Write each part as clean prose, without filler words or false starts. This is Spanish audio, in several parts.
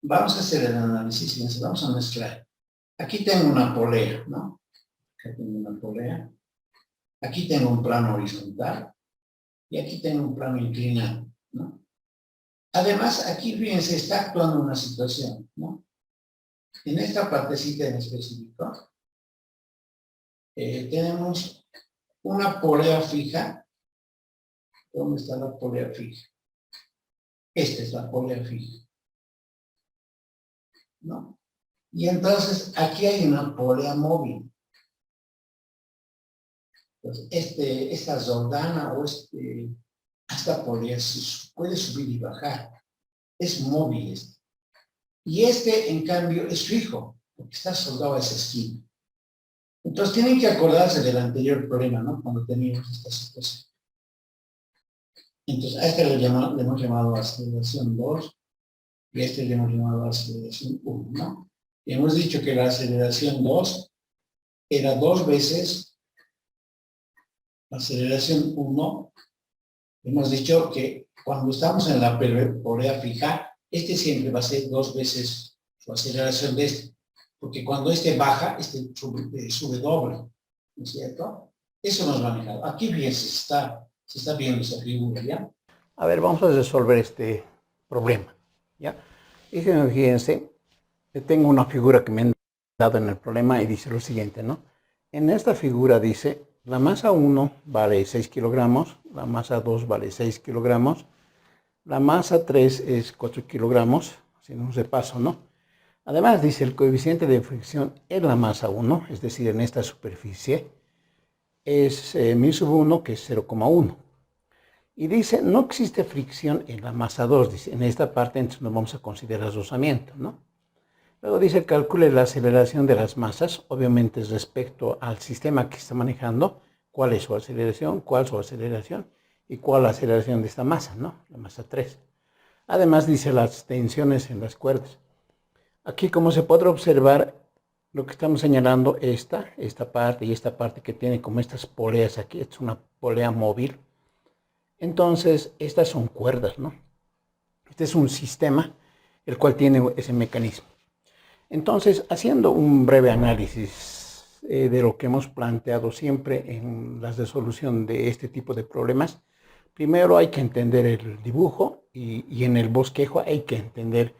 vamos a hacer el análisis y vamos a mezclar. Aquí tengo una polea, ¿no? Aquí tengo una polea. Aquí tengo un plano horizontal y aquí tengo un plano inclinado, ¿no? Además, aquí, fíjense, está actuando una situación, ¿no? En esta partecita en específico, tenemos una polea fija. ¿Dónde está la polea fija? Esta es la polea fija, ¿no? Y entonces, aquí hay una polea móvil. Entonces, esta Jordana o esta polea puede subir y bajar. Es móvil este. Y este, en cambio, es fijo, porque está soldado a esa esquina. Entonces, tienen que acordarse del anterior problema, ¿no? Cuando teníamos esta situación. Entonces, a este le hemos llamado aceleración 2 y a este le hemos llamado aceleración 1, ¿no? Y hemos dicho que la aceleración 2 era 2 veces la aceleración 1. Hemos dicho que cuando estamos en la polea fija, este siempre va a ser 2 veces su aceleración de este. Porque cuando este baja, este sube doble, ¿no es cierto? Eso nos manejado. Aquí bien se está viendo esa figura, ¿ya? A ver, vamos a resolver este problema, ¿ya? Y fíjense, tengo una figura que me han dado en el problema y dice lo siguiente, ¿no? En esta figura dice, la masa 1 vale 6 kilogramos, la masa 2 vale 6 kilogramos, la masa 3 es 4 kilogramos, haciendo un repaso, ¿no? Además dice el coeficiente de fricción en la masa 1, es decir, en esta superficie, es 1000/1, que es 0,1. Y dice, no existe fricción en la masa 2, dice, en esta parte entonces no vamos a considerar rozamiento, ¿no? Luego dice, calcule la aceleración de las masas, obviamente respecto al sistema que está manejando, cuál es su aceleración, cuál es su aceleración y cuál es la aceleración de esta masa, ¿no? La masa 3. Además dice las tensiones en las cuerdas. Aquí, como se podrá observar, lo que estamos señalando, esta parte y esta parte que tiene como estas poleas aquí, es una polea móvil. Entonces, estas son cuerdas, ¿no? Este es un sistema el cual tiene ese mecanismo. Entonces, haciendo un breve análisis de lo que hemos planteado siempre en la resolución de este tipo de problemas, primero hay que entender el dibujo y en el bosquejo hay que entender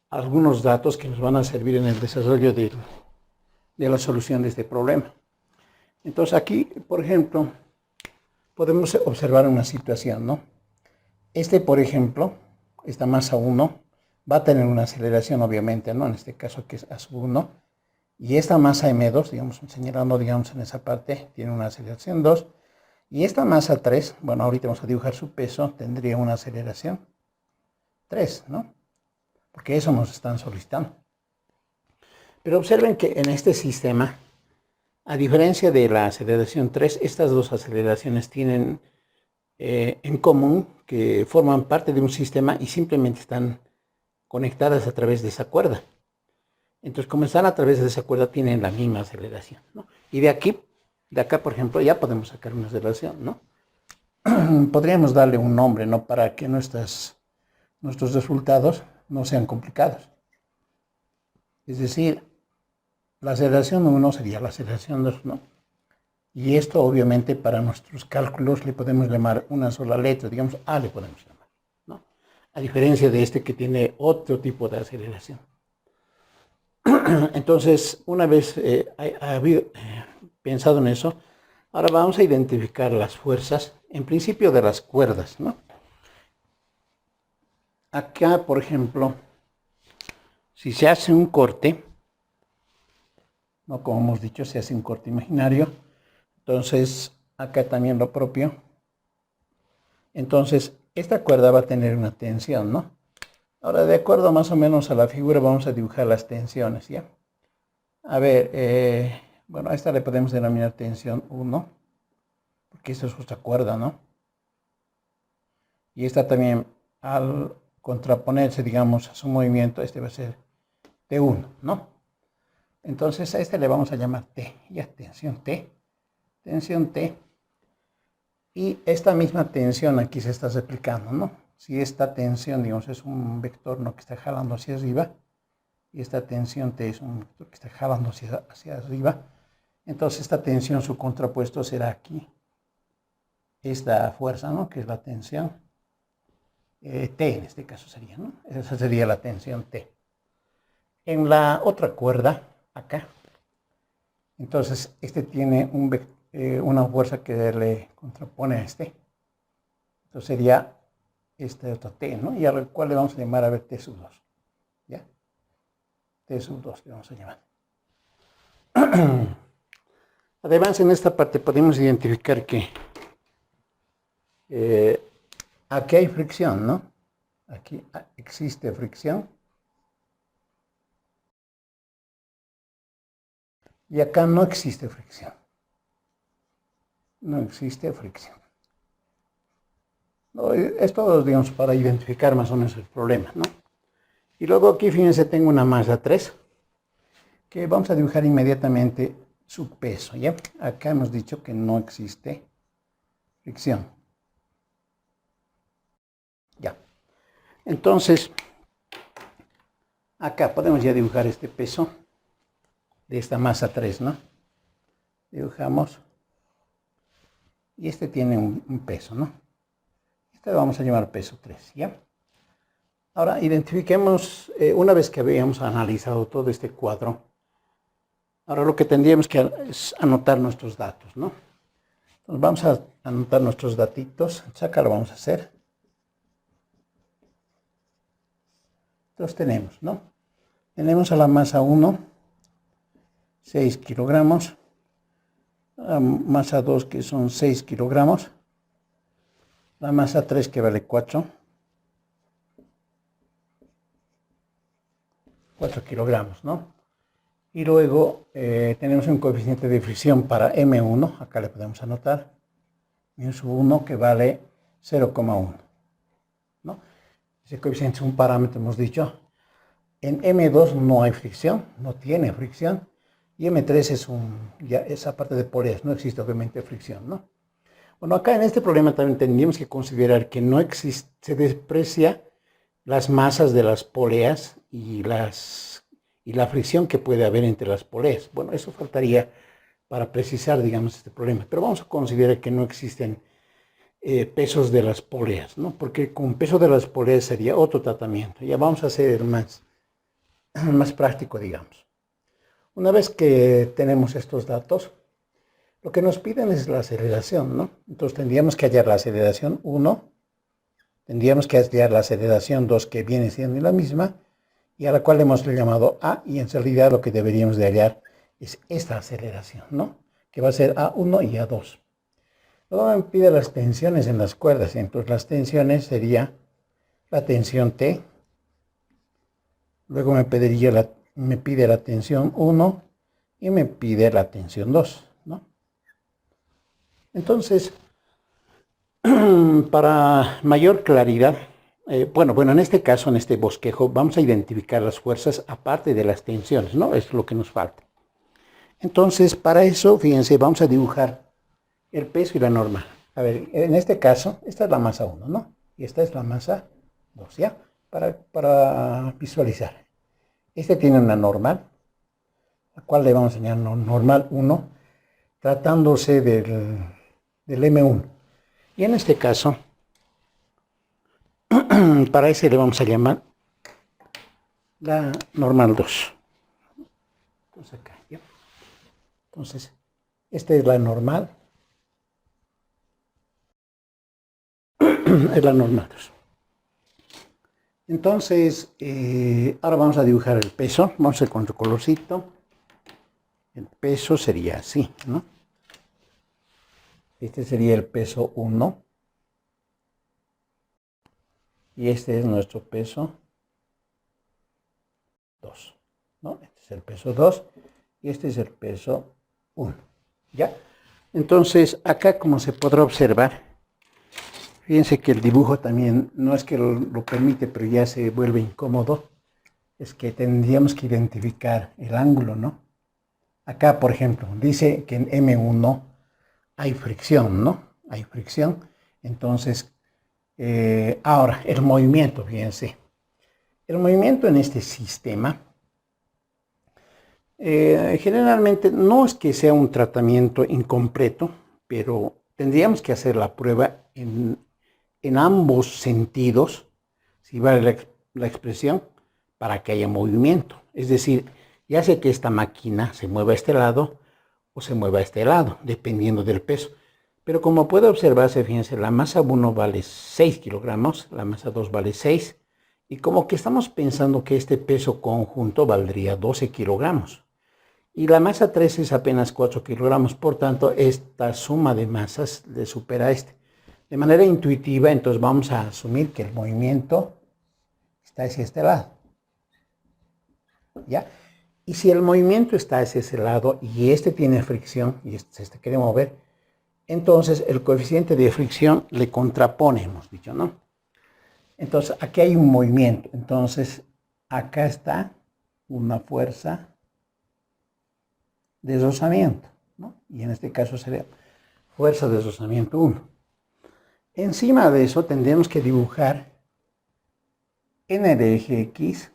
algunos datos que nos van a servir en el desarrollo de la solución de este problema. Entonces aquí, por ejemplo, podemos observar una situación, ¿no? Por ejemplo, esta masa 1 va a tener una aceleración, obviamente, ¿no? En este caso que es a sub 1. Y esta masa M2, digamos, señalando, digamos, en esa parte, tiene una aceleración 2. Y esta masa 3, bueno, ahorita vamos a dibujar su peso, tendría una aceleración 3, ¿no? Porque eso nos están solicitando. Pero observen que en este sistema, a diferencia de la aceleración 3, estas dos aceleraciones tienen en común que forman parte de un sistema y simplemente están conectadas a través de esa cuerda. Entonces, como están a través de esa cuerda, tienen la misma aceleración, ¿no? Y de acá, por ejemplo, ya podemos sacar una aceleración, ¿no? Podríamos darle un nombre, ¿no? Para que nuestros resultados no sean complicados. Es decir, la aceleración 1 sería la aceleración 2, ¿no? Y esto, obviamente, para nuestros cálculos le podemos llamar una sola letra, digamos A le podemos llamar, ¿no? A diferencia de este que tiene otro tipo de aceleración. Entonces, una vez pensado en eso, ahora vamos a identificar las fuerzas, en principio de las cuerdas, ¿no? Acá, por ejemplo, si se hace un corte, ¿no? Como hemos dicho, se hace un corte imaginario, entonces acá también lo propio. Entonces, esta cuerda va a tener una tensión, ¿no? Ahora, de acuerdo más o menos a la figura, vamos a dibujar las tensiones, ¿ya? A ver, bueno, a esta le podemos denominar tensión 1, porque esta es otra cuerda, ¿no? Y esta también, al contraponerse, digamos, a su movimiento, este va a ser T1, ¿no? Entonces a este le vamos a llamar T, ya, tensión T. Y esta misma tensión aquí se está replicando, ¿no? Si esta tensión, digamos, es un vector, ¿no? Que está jalando hacia arriba, y esta tensión T es un vector que está jalando hacia arriba. Entonces esta tensión, su contrapuesto será aquí. Esta fuerza, ¿no? Que es la tensión T en este caso sería, ¿no? Esa sería la tensión T. En la otra cuerda, acá, entonces este tiene una fuerza que le contrapone a este. Entonces sería este otro T, ¿no? Y al cual le vamos a llamar, a ver, T sub 2. ¿Ya? T sub 2 le vamos a llamar. Además, en esta parte podemos identificar que aquí hay fricción, ¿no? Aquí existe fricción. Y acá no existe fricción. No existe fricción. No, esto, digamos, para identificar más o menos el problema, ¿no? Y luego aquí, fíjense, tengo una masa 3, que vamos a dibujar inmediatamente su peso, ¿ya? Acá hemos dicho que no existe fricción. Ya. Entonces, acá podemos ya dibujar este peso de esta masa 3, ¿no? Dibujamos. Y este tiene un peso, ¿no? Este lo vamos a llamar peso 3, ¿ya? Ahora identifiquemos, una vez que habíamos analizado todo este cuadro, ahora lo que tendríamos que es anotar nuestros datos, ¿no? Entonces vamos a anotar nuestros datitos. Acá lo vamos a hacer. Entonces tenemos, ¿no? Tenemos a la masa 1, 6 kilogramos. La masa 2, que son 6 kilogramos. La masa 3, que vale 4 kilogramos, ¿no? Y luego tenemos un coeficiente de fricción para M1, acá le podemos anotar, M1, que vale 0,1, ¿no? Ese coeficiente es un parámetro, hemos dicho. En M2 no hay fricción, no tiene fricción, y M3 es ya esa parte de poleas, no existe obviamente fricción, ¿no? Bueno, acá en este problema también tendríamos que considerar que no existe, se desprecia las masas de las poleas y la fricción que puede haber entre las poleas. Bueno, eso faltaría para precisar, digamos, este problema. Pero vamos a considerar que no existen pesos de las poleas, ¿no? Porque con peso de las poleas sería otro tratamiento. Ya vamos a hacer más práctico, digamos. Una vez que tenemos estos datos, lo que nos piden es la aceleración, ¿no? Entonces tendríamos que hallar la aceleración 1, tendríamos que hallar la aceleración 2, que viene siendo la misma, y a la cual hemos llamado A, y en realidad lo que deberíamos de hallar es esta aceleración, ¿no? Que va a ser A1 y A2. Luego me pide las tensiones en las cuerdas, entonces las tensiones sería la tensión T, luego me pide la tensión 1 y me pide la tensión 2, ¿no? Entonces, para mayor claridad, bueno, en este caso, en este bosquejo, vamos a identificar las fuerzas aparte de las tensiones, ¿no? Es lo que nos falta. Entonces, para eso, fíjense, vamos a dibujar el peso y la norma. A ver, en este caso, esta es la masa 1, ¿no? Y esta es la masa 2, ¿ya? Para visualizar. Este tiene una normal, la cual le vamos a enseñar normal 1, tratándose del M1. Y en este caso, para ese le vamos a llamar la normal 2. Entonces acá, ¿ya? Entonces, esta es la normal. Es la normal 2. Entonces, ahora vamos a dibujar el peso. Vamos a hacer con otro colorcito. El peso sería así, ¿no? Este sería el peso 1. Y este es nuestro peso 2, ¿no? Este es el peso 2 y este es el peso 1, ¿ya? Entonces, acá, como se podrá observar, fíjense que el dibujo también no es que lo permite, pero ya se vuelve incómodo. Es que tendríamos que identificar el ángulo, ¿no? Acá, por ejemplo, dice que en M1 hay fricción, ¿no? Hay fricción. Entonces, ahora, el movimiento, fíjense. El movimiento en este sistema Generalmente no es que sea un tratamiento incompleto, pero tendríamos que hacer la prueba en ambos sentidos, si vale la expresión, para que haya movimiento. Es decir, ya sé que esta máquina se mueva a este lado o se mueva a este lado, dependiendo del peso. Pero como puede observarse, fíjense, la masa 1 vale 6 kilogramos, la masa 2 vale 6, y como que estamos pensando que este peso conjunto valdría 12 kilogramos. Y la masa 3 es apenas 4 kilogramos, por tanto, esta suma de masas le supera a este. De manera intuitiva, entonces vamos a asumir que el movimiento está hacia este lado. ¿Ya? Y si el movimiento está hacia ese lado y este tiene fricción y este quiere mover, entonces el coeficiente de fricción le contrapone, hemos dicho, ¿no? Entonces aquí hay un movimiento, entonces acá está una fuerza de rozamiento, ¿no? Y en este caso sería fuerza de rozamiento 1. Encima de eso tendremos que dibujar en el eje X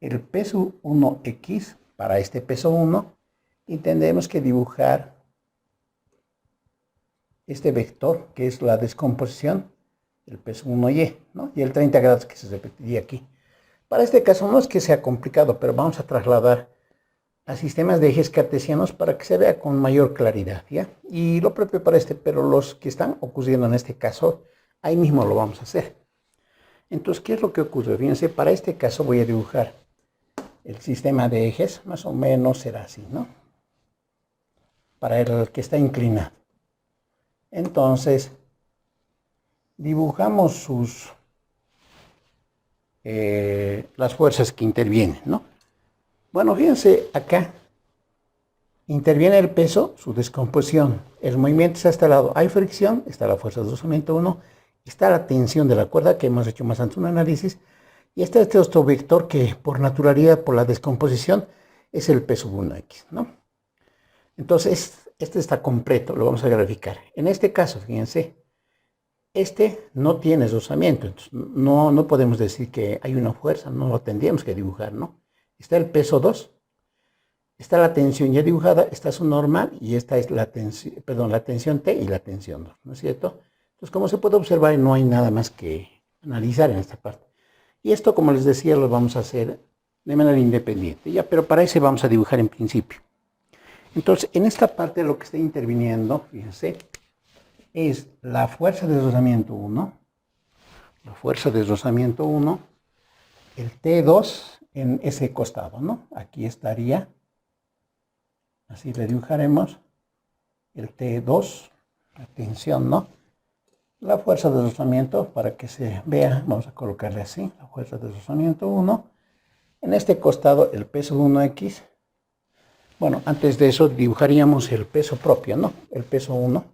el peso 1X para este peso 1 y tendremos que dibujar este vector que es la descomposición del peso 1Y, ¿no? Y el 30 grados que se repetiría aquí. Para este caso no es que sea complicado, pero vamos a trasladar a sistemas de ejes cartesianos para que se vea con mayor claridad, ¿ya? Y lo propio para este, pero los que están ocurriendo en este caso, ahí mismo lo vamos a hacer. Entonces, ¿qué es lo que ocurre? Fíjense, para este caso voy a dibujar el sistema de ejes, más o menos será así, ¿no? Para el que está inclinado. Entonces, dibujamos las fuerzas que intervienen, ¿no? Bueno, fíjense acá, interviene el peso, su descomposición, el movimiento está a este lado, hay fricción, está la fuerza de rozamiento 1, está la tensión de la cuerda, que hemos hecho más antes un análisis, y está este otro vector que por naturalidad, por la descomposición, es el peso 1X, ¿no? Entonces, este está completo, lo vamos a graficar. En este caso, fíjense, este no tiene rozamiento, entonces no podemos decir que hay una fuerza, no lo tendríamos que dibujar, ¿no? Está el peso 2, está la tensión ya dibujada, está su normal y esta es la tensión, perdón, la tensión T y la tensión 2, ¿no es cierto? Entonces, como se puede observar, no hay nada más que analizar en esta parte. Y esto, como les decía, lo vamos a hacer de manera independiente, ya, pero para eso vamos a dibujar en principio. Entonces, en esta parte lo que está interviniendo, fíjense, es la fuerza de rozamiento 1, la fuerza de rozamiento 1, el T2 en ese costado, ¿no? Aquí estaría, así le dibujaremos, el T2, la tensión, ¿no? La fuerza de rozamiento, para que se vea, vamos a colocarle así, la fuerza de rozamiento 1. En este costado el peso 1X. Bueno, antes de eso dibujaríamos el peso propio, ¿no? El peso 1.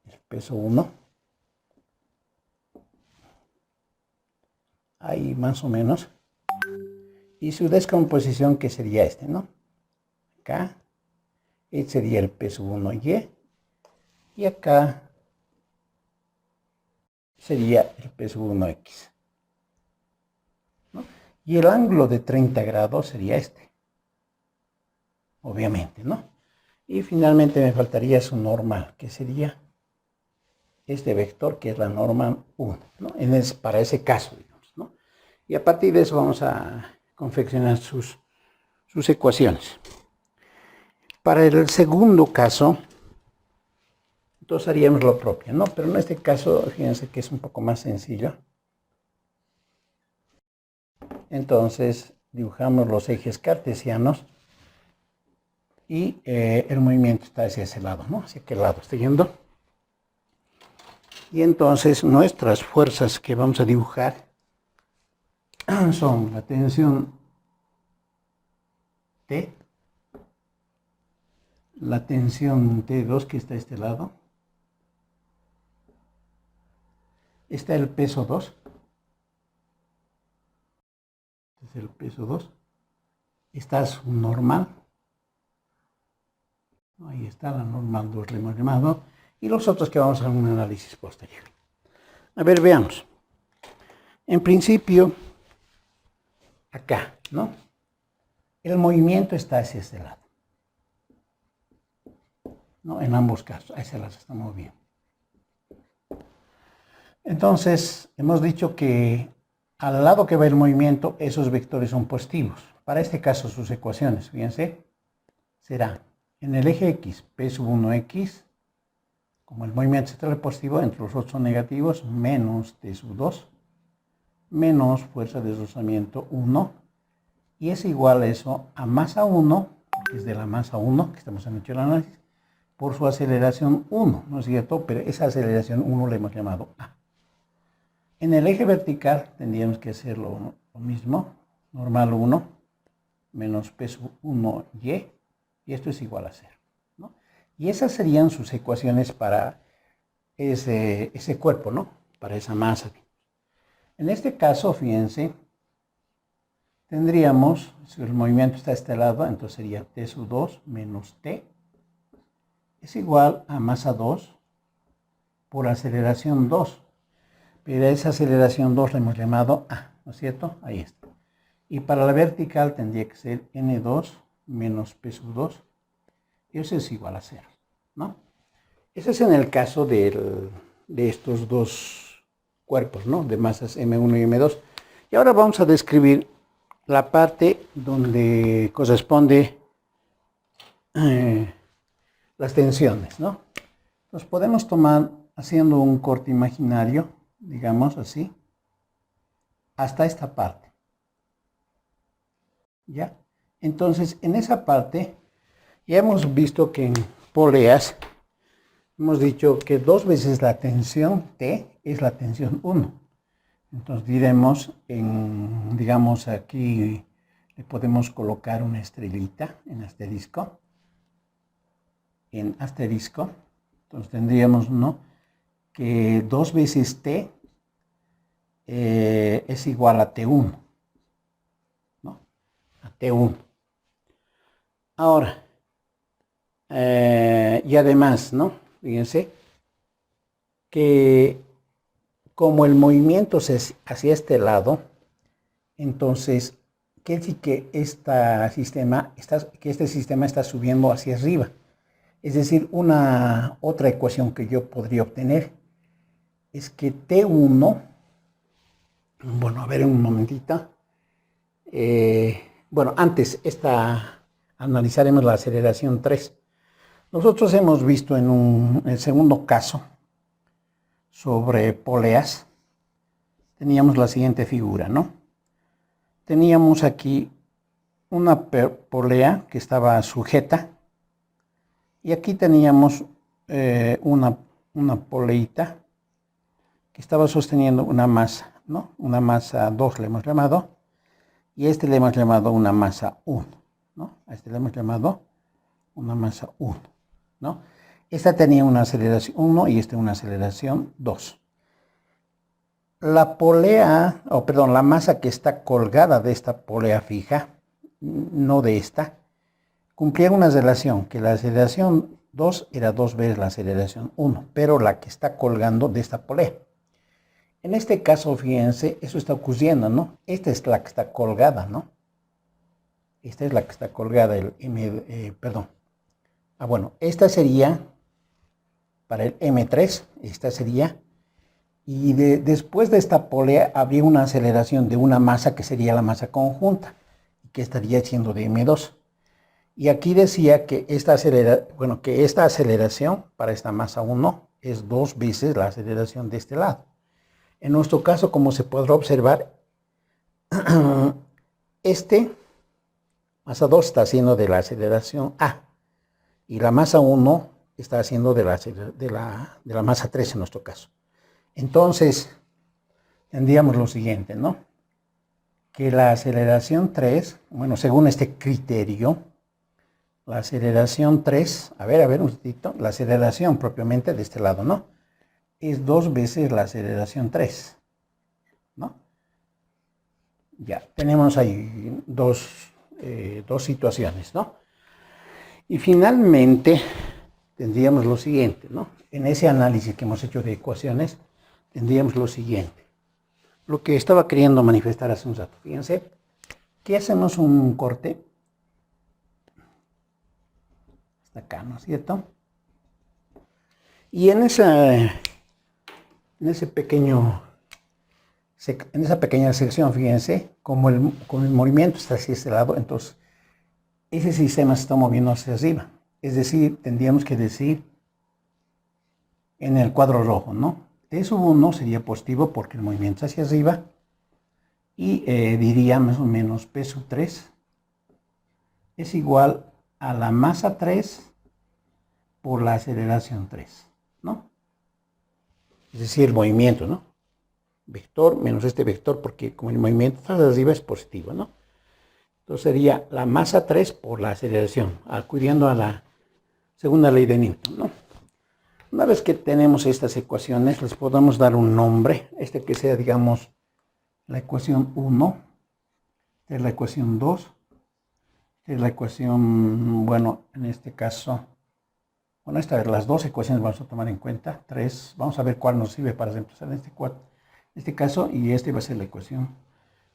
El peso 1. Ahí más o menos. Y su descomposición, que sería este, ¿no? Acá. Este sería el peso 1Y. Y acá sería el peso 1X, ¿no? Y el ángulo de 30 grados sería este, obviamente, ¿no? Y finalmente me faltaría su normal, que sería este vector, que es la norma 1, ¿no? Para ese caso, digamos, ¿no? Y a partir de eso vamos a confeccionar sus ecuaciones. Para el segundo caso, entonces haríamos lo propio, ¿no? Pero en este caso, fíjense que es un poco más sencillo. Entonces, dibujamos los ejes cartesianos y el movimiento está hacia ese lado, ¿no? Hacia qué lado está yendo. Y entonces, nuestras fuerzas que vamos a dibujar son la tensión T, la tensión T2 que está a este lado, está el peso 2, este es el peso 2, está su normal, ahí está la normal 2 remado, y los otros que vamos a hacer un análisis posterior. A ver, veamos. En principio, acá, ¿no? el movimiento está hacia este lado. ¿No? En ambos casos, hacia el lado se está moviendo. Entonces, hemos dicho que al lado que va el movimiento, esos vectores son positivos. Para este caso, sus ecuaciones, fíjense, será en el eje X, P sub 1X, como el movimiento central es positivo, entre los otros son negativos, menos T sub 2, menos fuerza de deslizamiento 1, y es igual a eso a masa 1, que es de la masa 1, que estamos haciendo el análisis, por su aceleración 1, ¿no es cierto? Pero esa aceleración 1 le hemos llamado A. En el eje vertical tendríamos que hacer lo mismo, normal 1, menos P sub 1Y, y esto es igual a 0, ¿no? Y esas serían sus ecuaciones para ese cuerpo, ¿no? Para esa masa. En este caso, fíjense, tendríamos, si el movimiento está a este lado, entonces sería T sub 2 menos T es igual a masa 2 por aceleración 2. Pero esa aceleración 2 la hemos llamado A, ¿no es cierto? Ahí está. Y para la vertical tendría que ser N2 menos P sub 2. Y eso es igual a 0, ¿no? Ese es en el caso de estos dos cuerpos, ¿no? De masas M1 y M2. Y ahora vamos a describir la parte donde corresponde las tensiones, ¿no? Entonces podemos tomar, haciendo un corte imaginario, digamos así, hasta esta parte. ¿Ya? Entonces, en esa parte, ya hemos visto que en poleas, hemos dicho que 2 veces la tensión T es la tensión 1. Entonces diremos, digamos aquí, le podemos colocar una estrellita en asterisco. Entonces tendríamos, ¿no?, que 2 veces T es igual a T1, ¿no? A T1. Ahora, y además, ¿no? Fíjense que como el movimiento es hacia este lado, entonces quiere decir que este sistema está subiendo hacia arriba. Es decir, otra ecuación que yo podría obtener es que T1, bueno, a ver un momentito. Bueno, antes analizaremos la aceleración 3. Nosotros hemos visto en el segundo caso sobre poleas, teníamos la siguiente figura, ¿no? Teníamos aquí una polea que estaba sujeta y aquí teníamos una poleita que estaba sosteniendo una masa, ¿no? Una masa 2 le hemos llamado, y a este le hemos llamado una masa 1, ¿no? A este le hemos llamado una masa 1, ¿no? Esta tenía una aceleración 1 y esta una aceleración 2. La polea, la masa que está colgada de esta polea fija, no de esta, cumplía una relación, que la aceleración 2 era 2 veces la aceleración 1, pero la que está colgando de esta polea. En este caso, fíjense, eso está ocurriendo, ¿no? Esta es la que está colgada, ¿no? Esta es la que está colgada, esta sería para el M3, esta sería, y después de esta polea habría una aceleración de una masa que sería la masa conjunta, que estaría siendo de M2. Y aquí decía que esta aceleración para esta masa 1 es 2 veces la aceleración de este lado. En nuestro caso, como se podrá observar, masa 2 está haciendo de la aceleración A y la masa 1 está haciendo de la masa 3 en nuestro caso. Entonces, tendríamos lo siguiente, ¿no? Que la aceleración 3, bueno, según este criterio, la aceleración 3, a ver un ratito, la aceleración propiamente de este lado, ¿no? Es 2 veces la aceleración 3, ¿no? Ya, tenemos ahí dos situaciones, ¿no? Y finalmente tendríamos lo siguiente, ¿no? En ese análisis que hemos hecho de ecuaciones, tendríamos lo siguiente. Lo que estaba queriendo manifestar hace un rato. Fíjense que hacemos un corte hasta acá, ¿no es cierto? Y en esa pequeña sección, fíjense, como el movimiento está hacia este lado, entonces ese sistema se está moviendo hacia arriba. Es decir, tendríamos que decir en el cuadro rojo, ¿no? T sub 1 sería positivo porque el movimiento es hacia arriba. Y diría más o menos P sub 3 es igual a la masa 3 por la aceleración 3, ¿no? Es decir, el movimiento, ¿no? Vector menos este vector, porque como el movimiento está hacia arriba es positivo, ¿no? Entonces sería la masa 3 por la aceleración, acudiendo a la segunda ley de Newton, ¿no? Una vez que tenemos estas ecuaciones, les podemos dar un nombre, que sea, digamos, la ecuación 1, esta es la ecuación 2, esta es la ecuación, bueno, en este caso, bueno, las dos ecuaciones vamos a tomar en cuenta, 3, vamos a ver cuál nos sirve para reemplazar en este caso, y este va a ser la ecuación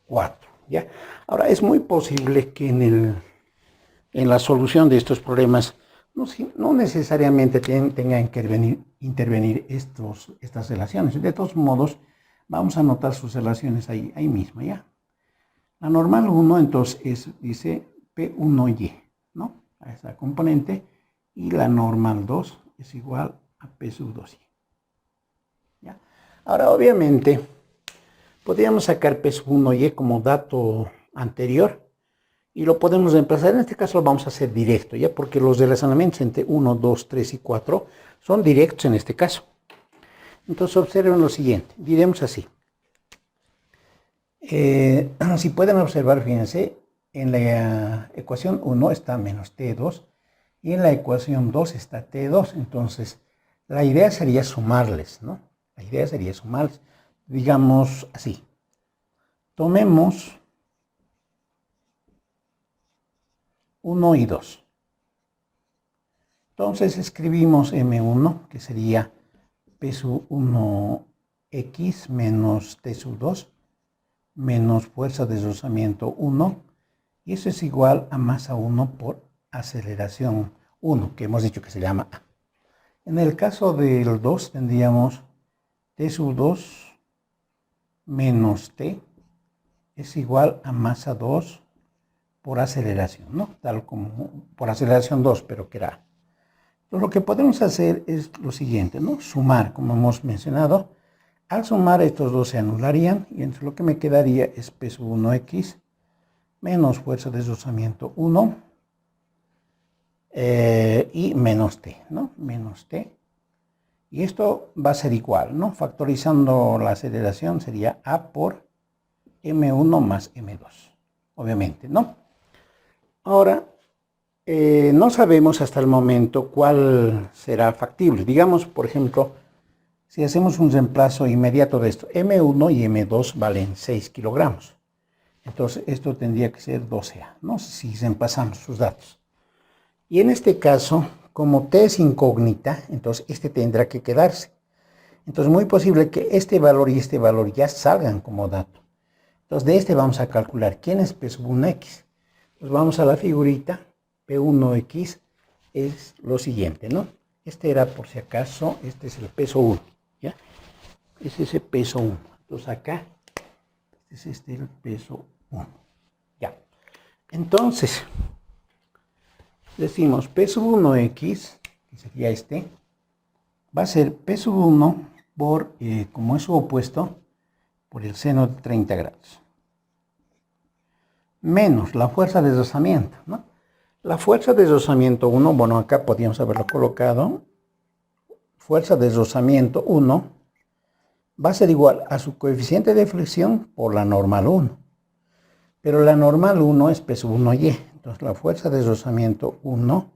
4, ¿ya? Ahora, es muy posible que en la solución de estos problemas no necesariamente tengan que intervenir estas relaciones. De todos modos, vamos a anotar sus relaciones ahí mismo, ¿ya? La normal 1, entonces, dice P1Y, ¿no? A esa componente. Y la normal 2 es igual a P sub 2Y. ¿Ya? Ahora, obviamente, podríamos sacar P sub 1Y como dato anterior. Y lo podemos reemplazar, en este caso lo vamos a hacer directo, ¿ya? Porque los relacionamientos entre 1, 2, 3 y 4 son directos en este caso. Entonces observen lo siguiente, diremos así. Si pueden observar, fíjense, en la ecuación 1 está menos T2 y en la ecuación 2 está T2. Entonces, la idea sería sumarles, ¿no? La idea sería sumarles. Digamos así. Tomemos 1 y 2. Entonces escribimos M1, que sería P sub 1X menos T sub 2, menos fuerza de rozamiento 1, y eso es igual a masa 1 por aceleración 1, que hemos dicho que se llama A. En el caso del 2 tendríamos T sub 2 menos T es igual a masa 2 por aceleración, ¿no? Tal como por aceleración 2, pero que era A. Entonces, lo que podemos hacer es lo siguiente, ¿no? Sumar, como hemos mencionado. Al sumar, estos dos se anularían, y entonces lo que me quedaría es P sub 1X menos fuerza de rozamiento 1 y menos T, ¿no? Menos T. Y esto va a ser igual, ¿no? Factorizando la aceleración sería A por M1 más M2, obviamente, ¿no? Ahora, no sabemos hasta el momento cuál será factible. Digamos, por ejemplo, si hacemos un reemplazo inmediato de esto, M1 y M2 valen 6 kilogramos. Entonces, esto tendría que ser 12A, ¿no? Si reemplazamos sus datos. Y en este caso, como T es incógnita, entonces este tendrá que quedarse. Entonces, muy posible que este valor y este valor ya salgan como dato. Entonces, de este vamos a calcular quién es P sub 1X. Pues vamos a la figurita. P1X es lo siguiente, ¿no? Este era, por si acaso, este es el peso 1, ¿ya? Es ese peso 1. Entonces acá, este es el peso 1, ¿ya? Entonces, decimos P sub 1X, que sería este, va a ser P sub 1 por, como es su opuesto, por el seno de 30 grados. Menos la fuerza de rozamiento, ¿no? La fuerza de rozamiento 1, bueno, acá podríamos haberlo colocado. Fuerza de rozamiento 1 va a ser igual a su coeficiente de flexión por la normal 1. Pero la normal 1 es P sub 1Y. Entonces la fuerza de rozamiento 1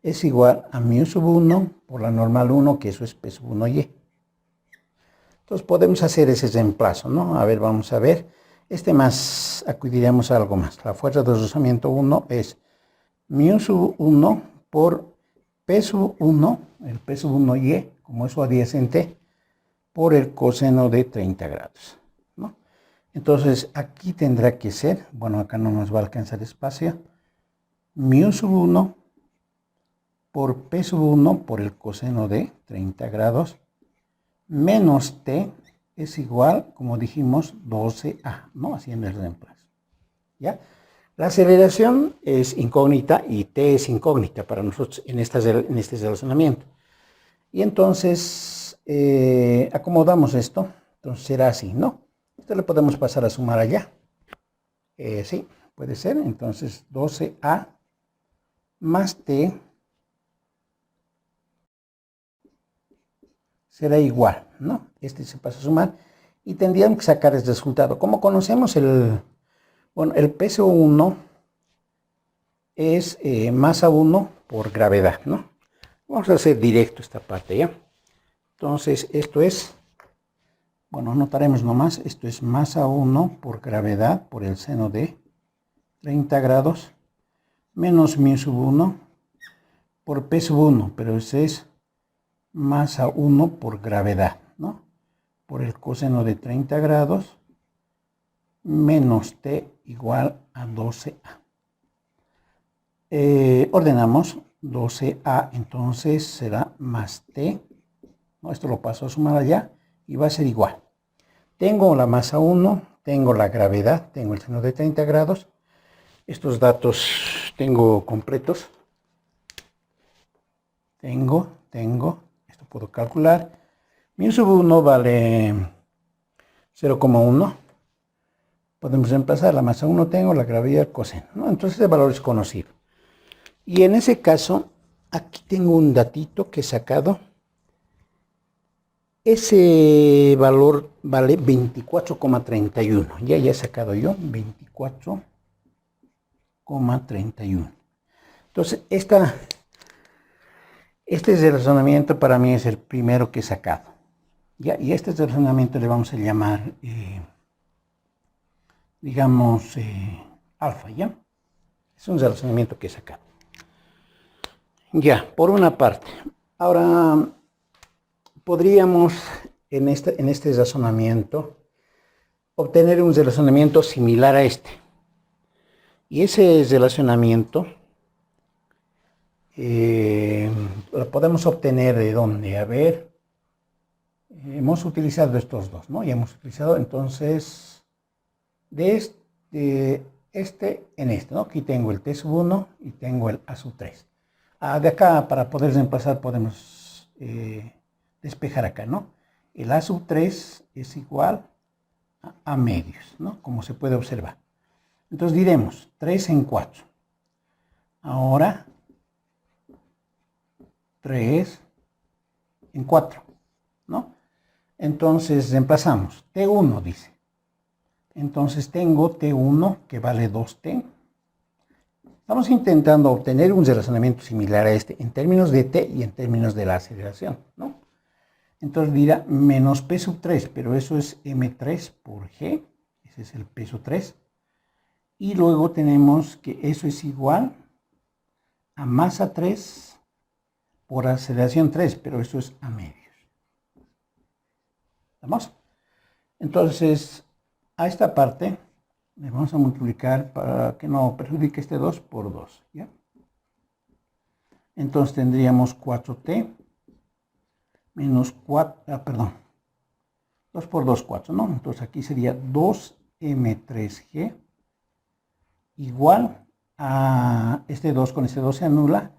es igual a mu sub 1 por la normal 1, que eso es P sub 1Y. Entonces podemos hacer ese reemplazo, ¿no? A ver, vamos a ver. Más acudiríamos a algo más. La fuerza de rozamiento 1 es mu sub 1 por P sub 1, el P sub 1Y, como es su adyacente, por el coseno de 30 grados, ¿no? Entonces, aquí tendrá que ser, bueno, acá no nos va a alcanzar espacio, mu sub 1 por P sub 1 por el coseno de 30 grados menos T es igual, como dijimos, 12A, ¿no? Haciendo el reemplazo, ¿ya? La aceleración es incógnita y T es incógnita para nosotros en este relacionamiento. Y entonces acomodamos esto, entonces será así, ¿no? Esto le podemos pasar a sumar allá. Sí, puede ser, entonces 12A más T será igual, ¿no? Este se pasa a sumar y tendríamos que sacar el resultado. Como conocemos el peso 1 es masa 1 por gravedad, ¿no? Vamos a hacer directo esta parte, ¿ya? Entonces, esto es, bueno, notaremos nomás, esto es masa 1 por gravedad por el seno de 30 grados menos mu sub 1 por P sub 1, pero ese es masa 1 por gravedad, ¿no? Por el coseno de 30 grados menos T igual a 12A. Ordenamos 12A, entonces será más T, ¿no? Esto lo paso a sumar allá y va a ser igual. Tengo la masa 1, tengo la gravedad, tengo el seno de 30 grados. Estos datos tengo completos. Tengo, esto puedo calcular. Mu sub 1 vale 0,1. Podemos reemplazar la masa 1, tengo la gravedad, el coseno, ¿no? Entonces el valor es conocido. Y en ese caso, aquí tengo un datito que he sacado. Ese valor vale 24,31. Ya he sacado yo 24,31. Entonces, este razonamiento para mí es el primero que he sacado. ¿Ya? Y este razonamiento le vamos a llamar, digamos, alfa, ¿ya? Es un razonamiento que he sacado. Ya, por una parte. Ahora, podríamos en este razonamiento obtener un relacionamiento similar a este. Y ese relacionamiento lo podemos obtener de dónde. A ver, hemos utilizado estos dos, ¿no? Y hemos utilizado entonces de este en este, ¿no? Aquí tengo el T sub 1 y tengo el A sub 3. De acá, para poder reemplazar, podemos despejar acá, ¿no? El A sub 3 es igual a A medios, ¿no? Como se puede observar. Entonces diremos 3 en 4. Ahora 3 en 4, ¿no? Entonces reemplazamos. T1 dice. Entonces tengo T1 que vale 2T. Estamos intentando obtener un relacionamiento similar a este en términos de T y en términos de la aceleración, ¿no? Entonces dirá menos P sub 3, pero eso es M3 por G. Ese es el peso 3. Y luego tenemos que eso es igual a masa 3 por aceleración 3, pero eso es a medios. ¿Vamos? Entonces, a esta parte le vamos a multiplicar para que no perjudique este 2 por 2, ¿ya? Entonces tendríamos 4T menos 4, perdón, 2 por 2, 4, ¿no? Entonces aquí sería 2M3G igual a este 2 con este 2 se anula.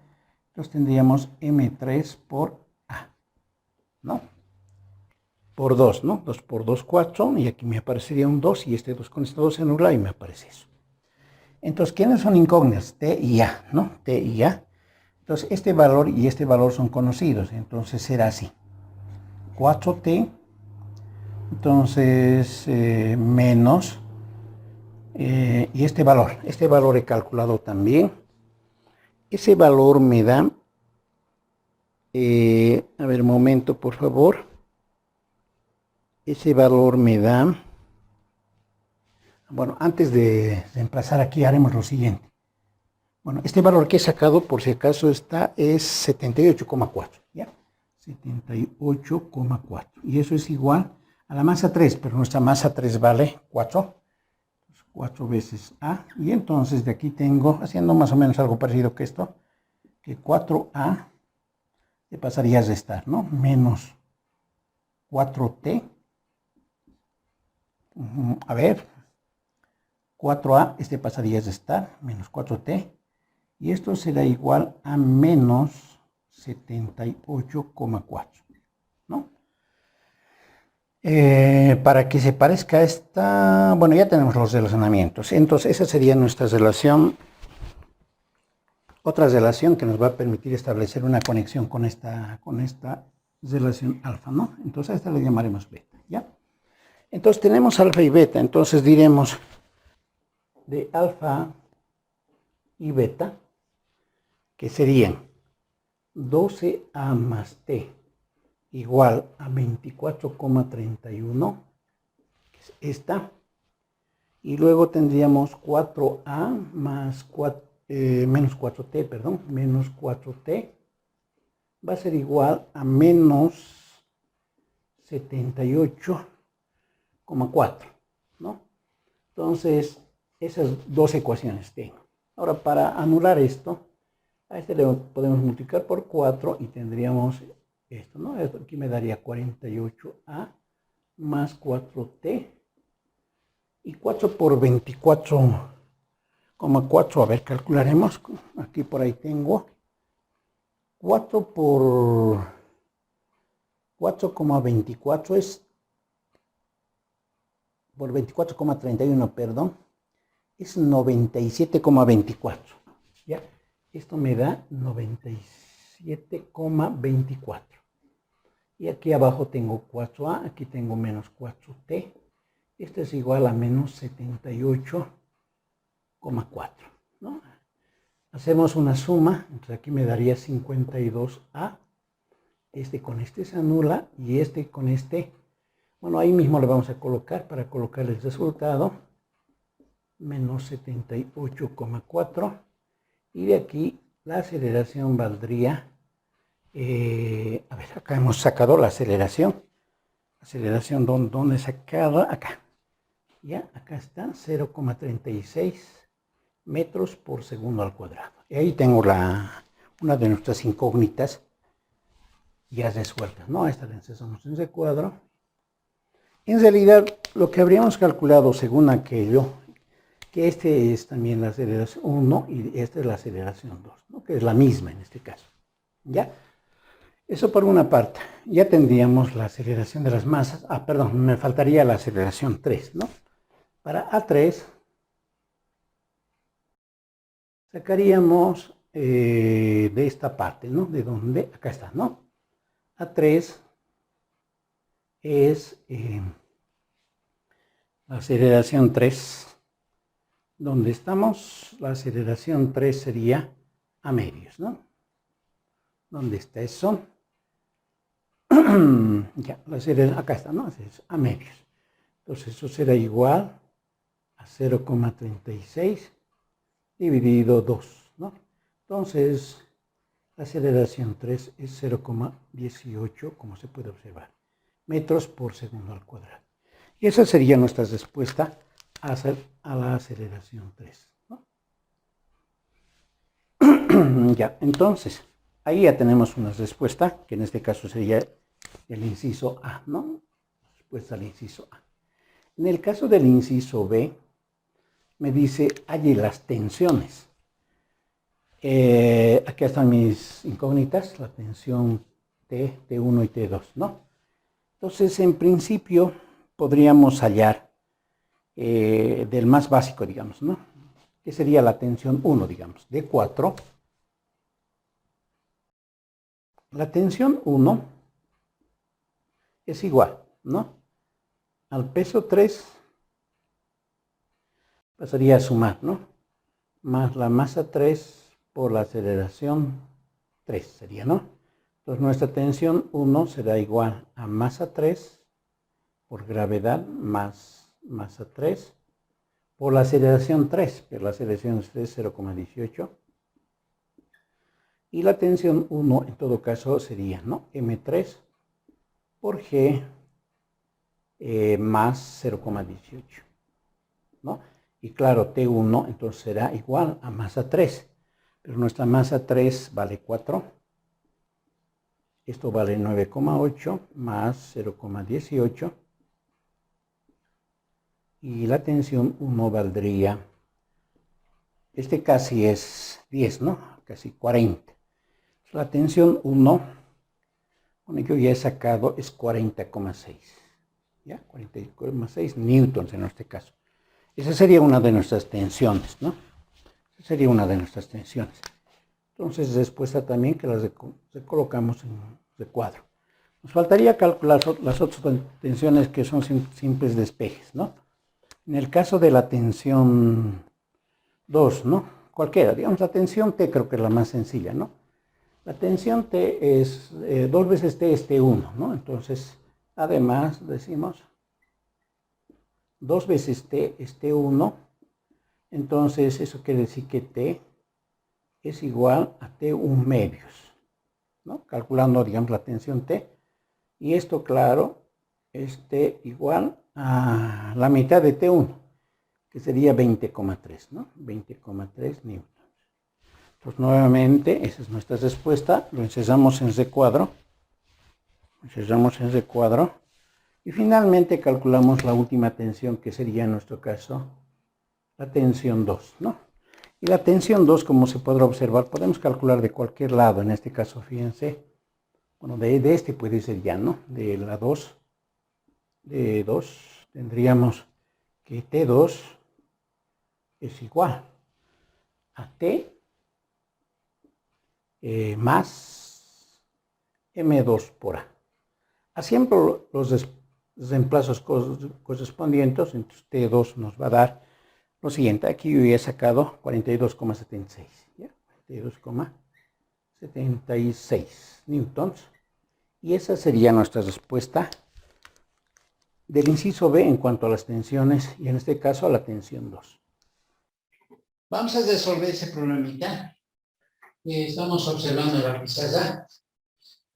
Entonces tendríamos M3 por A, ¿no? Por 2, ¿no? 2 por 2, 4, y aquí me aparecería un 2, y este 2 con este 2 se anula y me aparece eso. Entonces, ¿quiénes son incógnitas? T y A, ¿no? T y A. Entonces, este valor y este valor son conocidos, entonces será así. 4T, entonces, menos, y este valor he calculado también. Ese valor me da, a ver, un momento, por favor. Ese valor me da, bueno, antes de reemplazar aquí haremos lo siguiente. Bueno, este valor que he sacado, por si acaso es 78,4, ¿ya? 78,4. Y eso es igual a la masa 3, pero nuestra masa 3 vale 4. 4 veces A. Y entonces de aquí tengo, haciendo más o menos algo parecido que esto, que 4A te pasaría a restar, ¿no? Menos 4T. A ver, 4A, este pasaría a restar, menos 4T. Y esto será igual a menos 78,4, ¿no? Para que se parezca a esta, bueno, ya tenemos los relacionamientos. Entonces, esa sería nuestra relación. Otra relación que nos va a permitir establecer una conexión con esta relación alfa, ¿no? Entonces a esta le llamaremos beta, ¿ya? Entonces tenemos alfa y beta, entonces diremos de alfa y beta, que serían 12A más T igual a 24,31, que es esta, y luego tendríamos 4A más 4, menos 4T, perdón, menos 4T va a ser igual a menos 78,4, ¿no? Entonces, esas dos ecuaciones tengo. Ahora, para anular esto, a este le podemos multiplicar por 4 y tendríamos esto, ¿no? Esto aquí me daría 48A más 4T. Y 4 por 24,4, a ver, calcularemos. Aquí por ahí tengo 4 por 4,24 es, por 24,31, perdón, es 97,24. ¿Ya? Esto me da 97,24. Y aquí abajo tengo 4A, aquí tengo menos 4T. Esto es igual a menos 78,4, ¿no? Hacemos una suma, entonces aquí me daría 52A. Este con este se anula y este con este, bueno, ahí mismo le vamos a colocar para colocar el resultado. Menos 78,4. Y de aquí la aceleración valdría, a ver, acá hemos sacado la aceleración. Aceleración, ¿dónde he sacado? Acá. Ya, acá está, 0,36 metros por segundo al cuadrado. Y ahí tengo una de nuestras incógnitas ya resueltas, ¿no? Esta la encesamos en ese cuadro. En realidad, lo que habríamos calculado según aquello, que este es también la aceleración 1 y esta es la aceleración 2, ¿no? Que es la misma en este caso. ¿Ya? Eso por una parte. Ya tendríamos la aceleración de las masas. Ah, perdón, me faltaría la aceleración 3, ¿no? Para A3 sacaríamos de esta parte, ¿no? De donde, acá está, ¿no? A3 es la aceleración 3. Donde estamos, la aceleración 3 sería a medios, ¿no? ¿Dónde está eso? Ya, la aceleración, acá está, ¿no? Es a medios. Entonces eso será igual a 0,36 dividido 2, ¿no? Entonces, la aceleración 3 es 0,18, como se puede observar, metros por segundo al cuadrado. Y esa sería nuestra respuesta a la aceleración 3, ¿no? Ya, entonces, ahí ya tenemos una respuesta, que en este caso sería el inciso A, ¿no? Respuesta al inciso A. En el caso del inciso B, me dice, halle las tensiones. Aquí están mis incógnitas, la tensión T, T1 y T2, ¿no? Entonces, en principio, podríamos hallar del más básico, digamos, ¿no? Que sería la tensión 1, digamos, de 4. La tensión 1 es igual, ¿no? Al peso 3 pasaría a sumar, ¿no? Más la masa 3 por la aceleración 3 sería, ¿no? Entonces nuestra tensión 1 será igual a masa 3 por gravedad más masa 3 por la aceleración 3, que la aceleración es 0,18. Y la tensión 1 en todo caso sería, ¿no? M3 por G más 0,18, ¿no? Y claro, T1 entonces será igual a masa 3. pero nuestra masa 3 vale 4. Esto vale 9,8 más 0,18. Y la tensión 1 valdría, este casi es 10, ¿no? Casi 40. La tensión 1, bueno, yo ya he sacado, es 40,6. ¿Ya? 40,6 newtons en este caso. Esa sería una de nuestras tensiones, ¿no? Esa sería una de nuestras tensiones. Entonces, después también que las colocamos en recuadro. Nos faltaría calcular las otras tensiones que son simples despejes, ¿no? En el caso de la tensión 2, ¿no? Cualquiera, digamos, la tensión T creo que es la más sencilla, ¿no? La tensión T es 2 veces T es T1, ¿no? Entonces, además, decimos 2 veces T es T1. Entonces, eso quiere decir que T es igual a T1 medios, ¿no? Calculando, digamos, la tensión T. Y esto, claro, es T igual a la mitad de T1, que sería 20,3, ¿no? 20,3 newtons. Entonces, nuevamente, esa es nuestra respuesta. Lo encerramos en recuadro. Y finalmente calculamos la última tensión, que sería en nuestro caso la tensión 2, ¿no? Y la tensión 2, como se podrá observar, podemos calcular de cualquier lado. En este caso, fíjense, bueno, de este puede ser ya, ¿no? De la 2, de 2, tendríamos que T2 es igual a T más M2 por A. Haciendo los reemplazos correspondientes, entonces T2 nos va a dar lo siguiente. Aquí yo ya he sacado 42,76. 42,76 newtons. Y esa sería nuestra respuesta del inciso B en cuanto a las tensiones, y en este caso a la tensión 2. Vamos a resolver ese problemita que estamos observando en la pizarra.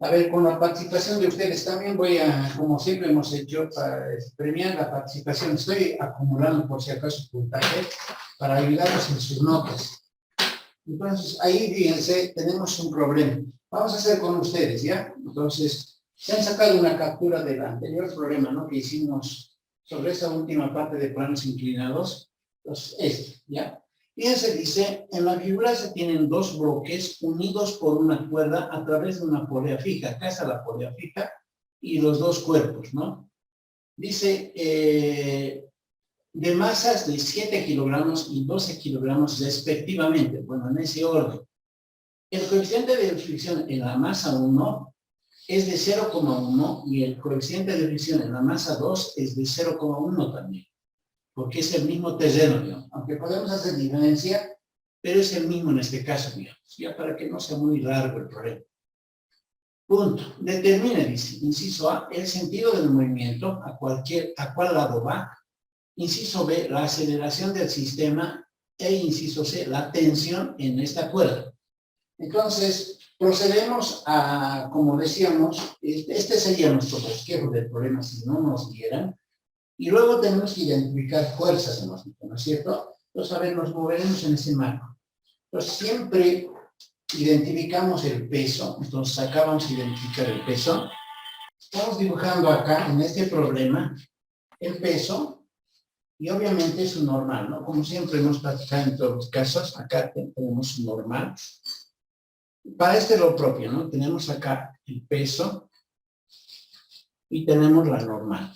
A ver, con la participación de ustedes también voy a, como siempre hemos hecho, para premiar la participación. Estoy acumulando por si acaso puntaje para ayudarlos en sus notas. Entonces, ahí fíjense, tenemos un problema. Vamos a hacer con ustedes, ¿ya? Entonces, se han sacado una captura del anterior problema, ¿no? Que hicimos sobre esa última parte de planos inclinados. Entonces, ¿ya? Fíjense, dice, en la figura se tienen dos bloques unidos por una cuerda a través de una polea fija. Acá está la polea fija y los dos cuerpos, ¿no? Dice, de masas de 7 kilogramos y 12 kilogramos respectivamente. Bueno, en ese orden. El coeficiente de fricción en la masa 1 es de 0,1 y el coeficiente de fricción en la masa 2 es de 0,1 también, porque es el mismo terreno, digamos. Aunque podemos hacer diferencia, pero es el mismo en este caso, digamos, ya para que no sea muy largo el problema. Punto. Determine, dice, inciso A, el sentido del movimiento, a cuál lado va. Inciso B, la aceleración del sistema. E inciso C, la tensión en esta cuerda. Entonces, procedemos a, como decíamos, este sería nuestro bosquejo del problema si no nos dieran. Y luego tenemos que identificar fuerzas, ¿no es cierto? Entonces, a ver, nos moveremos en ese marco. Entonces, siempre identificamos el peso. Entonces, acá vamos a identificar el peso. Estamos dibujando acá, en este problema, el peso. Y obviamente es un normal, ¿no? Como siempre hemos platicado en todos los casos, acá tenemos un normal. Para este lo propio, ¿no? Tenemos acá el peso y tenemos la normal.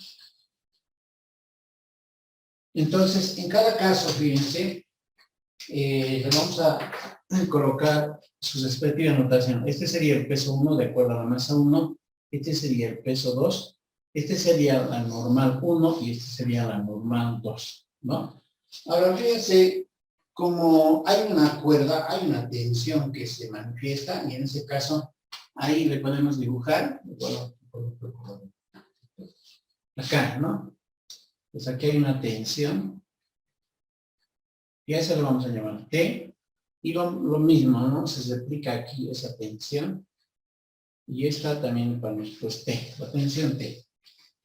Entonces, en cada caso, fíjense, le vamos a colocar su respectiva notación. Este sería el peso 1 de acuerdo a la masa 1, este sería el peso 2, este sería la normal 1 y este sería la normal 2, ¿no? Ahora, fíjense, como hay una cuerda, hay una tensión que se manifiesta, y en ese caso, ahí le podemos dibujar, acá, ¿no? Pues aquí hay una tensión, y a eso lo vamos a llamar T, y lo mismo, ¿no? Se replica aquí esa tensión, y esta también para nosotros T, la tensión T.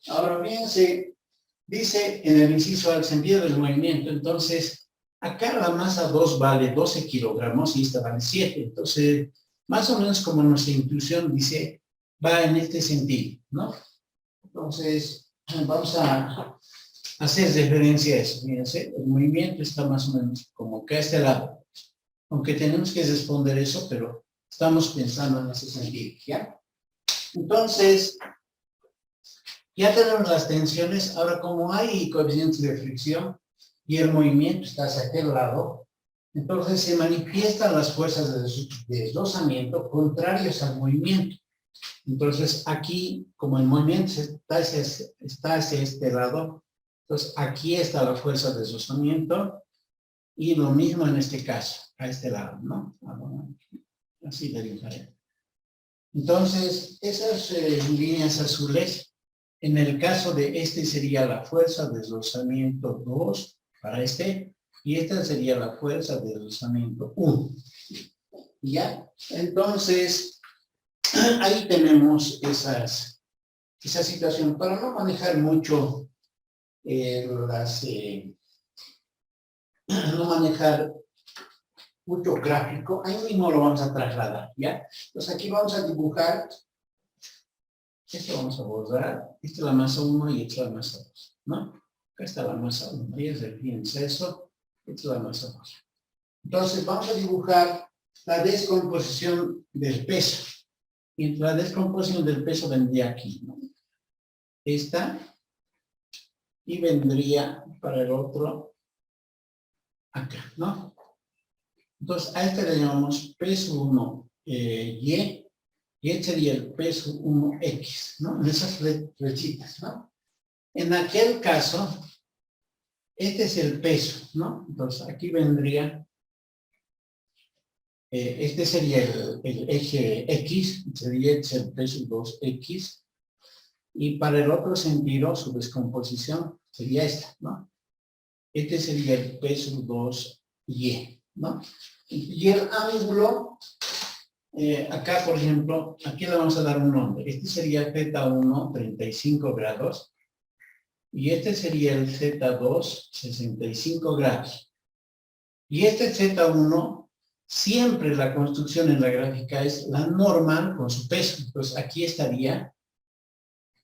Ahora, fíjense, dice en el inciso al sentido del movimiento, entonces, acá la masa 2 vale 12 kilogramos y esta vale 7. Entonces, más o menos como nuestra intuición dice, va en este sentido, ¿no? Entonces, vamos a hacer referencia a eso. Fíjense, el movimiento está más o menos como que a este lado. Aunque tenemos que responder eso, pero estamos pensando en ese sentido, ¿ya? Entonces, ya tenemos las tensiones. Ahora, como hay coeficientes de fricción y el movimiento está hacia aquel lado, entonces se manifiestan las fuerzas de deslizamiento contrarias al movimiento. Entonces, aquí, como el movimiento está hacia este lado, entonces aquí está la fuerza de deslizamiento y lo mismo en este caso, a este lado, ¿no? Así le dibujaré. Entonces, esas líneas azules, en el caso de este sería la fuerza de deslizamiento 2 para este, y esta sería la fuerza de deslizamiento 1. ¿Ya? Entonces, ahí tenemos esa situación. Para no manejar mucho no manejar mucho gráfico, ahí mismo lo vamos a trasladar, ¿ya? Entonces aquí vamos a dibujar, esto vamos a borrar, esta es la masa 1 y esta es la masa 2, ¿no? Acá está la masa 1, y fíjense eso, esta es la masa 2. Entonces vamos a dibujar la descomposición del peso. Y la descomposición del peso vendría aquí, ¿no? Esta, y vendría para el otro acá, ¿no? Entonces, a este le llamamos peso 1 Y, y este sería el peso 1X, ¿no? En esas flechitas, ¿no? En aquel caso, este es el peso, ¿no? Entonces, aquí vendría, este sería el eje X, sería el peso 2X, y para el otro sentido, su descomposición sería esta, ¿no? Este sería el peso 2Y, ¿no? Y el ángulo, acá, por ejemplo, aquí le vamos a dar un nombre. Este sería Z1, 35 grados. Y este sería el Z2, 65 grados. Y este Z1, siempre la construcción en la gráfica es la normal con su peso. Entonces, aquí estaría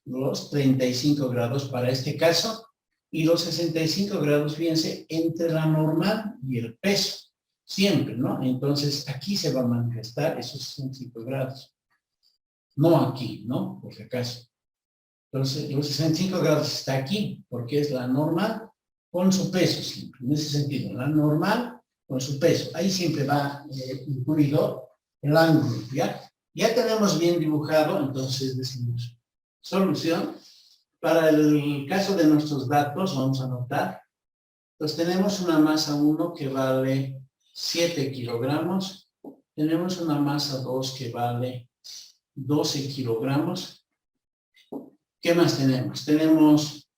los 35 grados para este caso. Y los 65 grados, fíjense, entre la normal y el peso. Siempre, ¿no? Entonces, aquí se va a manifestar esos 65 grados. No aquí, ¿no? Por si acaso. Entonces, los 65 grados está aquí, porque es la normal con su peso siempre. En ese sentido, la normal con su peso. Ahí siempre va incluido el ángulo, ¿ya? Ya tenemos bien dibujado, entonces decimos, solución. Para el caso de nuestros datos, vamos a anotar. Entonces, tenemos una masa 1 que vale 7 kilogramos, tenemos una masa 2 que vale 12 kilogramos. ¿Qué más tenemos? Tenemos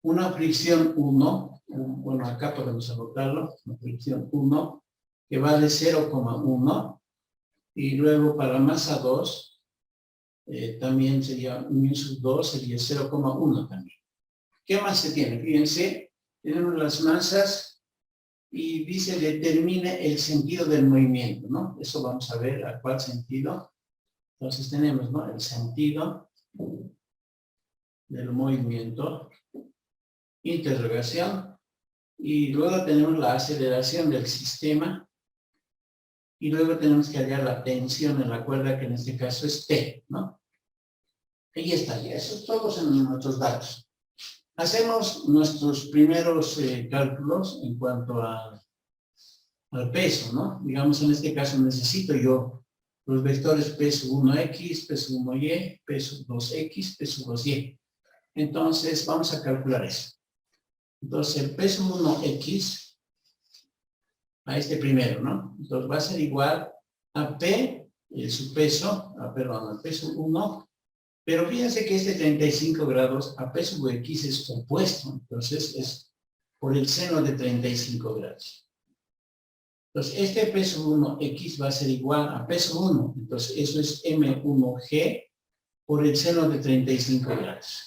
una fricción 1, bueno, acá podemos anotarlo, una fricción 1, que vale 0,1, y luego para la masa 2, también sería 2, sería 0,1 también. ¿Qué más se tiene? Fíjense, tenemos las masas, y dice determine el sentido del movimiento, ¿no? Eso vamos a ver a cuál sentido. Entonces tenemos, ¿no? El sentido del movimiento, interrogación, y luego tenemos la aceleración del sistema, y luego tenemos que hallar la tensión en la cuerda, que en este caso es T, ¿no? Ahí está, ya, eso todos en nuestros datos. Hacemos nuestros primeros cálculos en cuanto al peso, ¿no? Digamos, en este caso necesito yo los vectores peso 1X, peso 1Y, peso 2X, peso 2Y. Entonces, vamos a calcular eso. Entonces, el peso 1X, a este primero, ¿no? Entonces, va a ser igual a P, su peso, perdón, al peso 1, pero fíjense que este 35 grados a peso X es opuesto, entonces es por el seno de 35 grados. Entonces, este peso 1X va a ser igual a peso 1. Entonces, eso es M1G por el seno de 35 grados.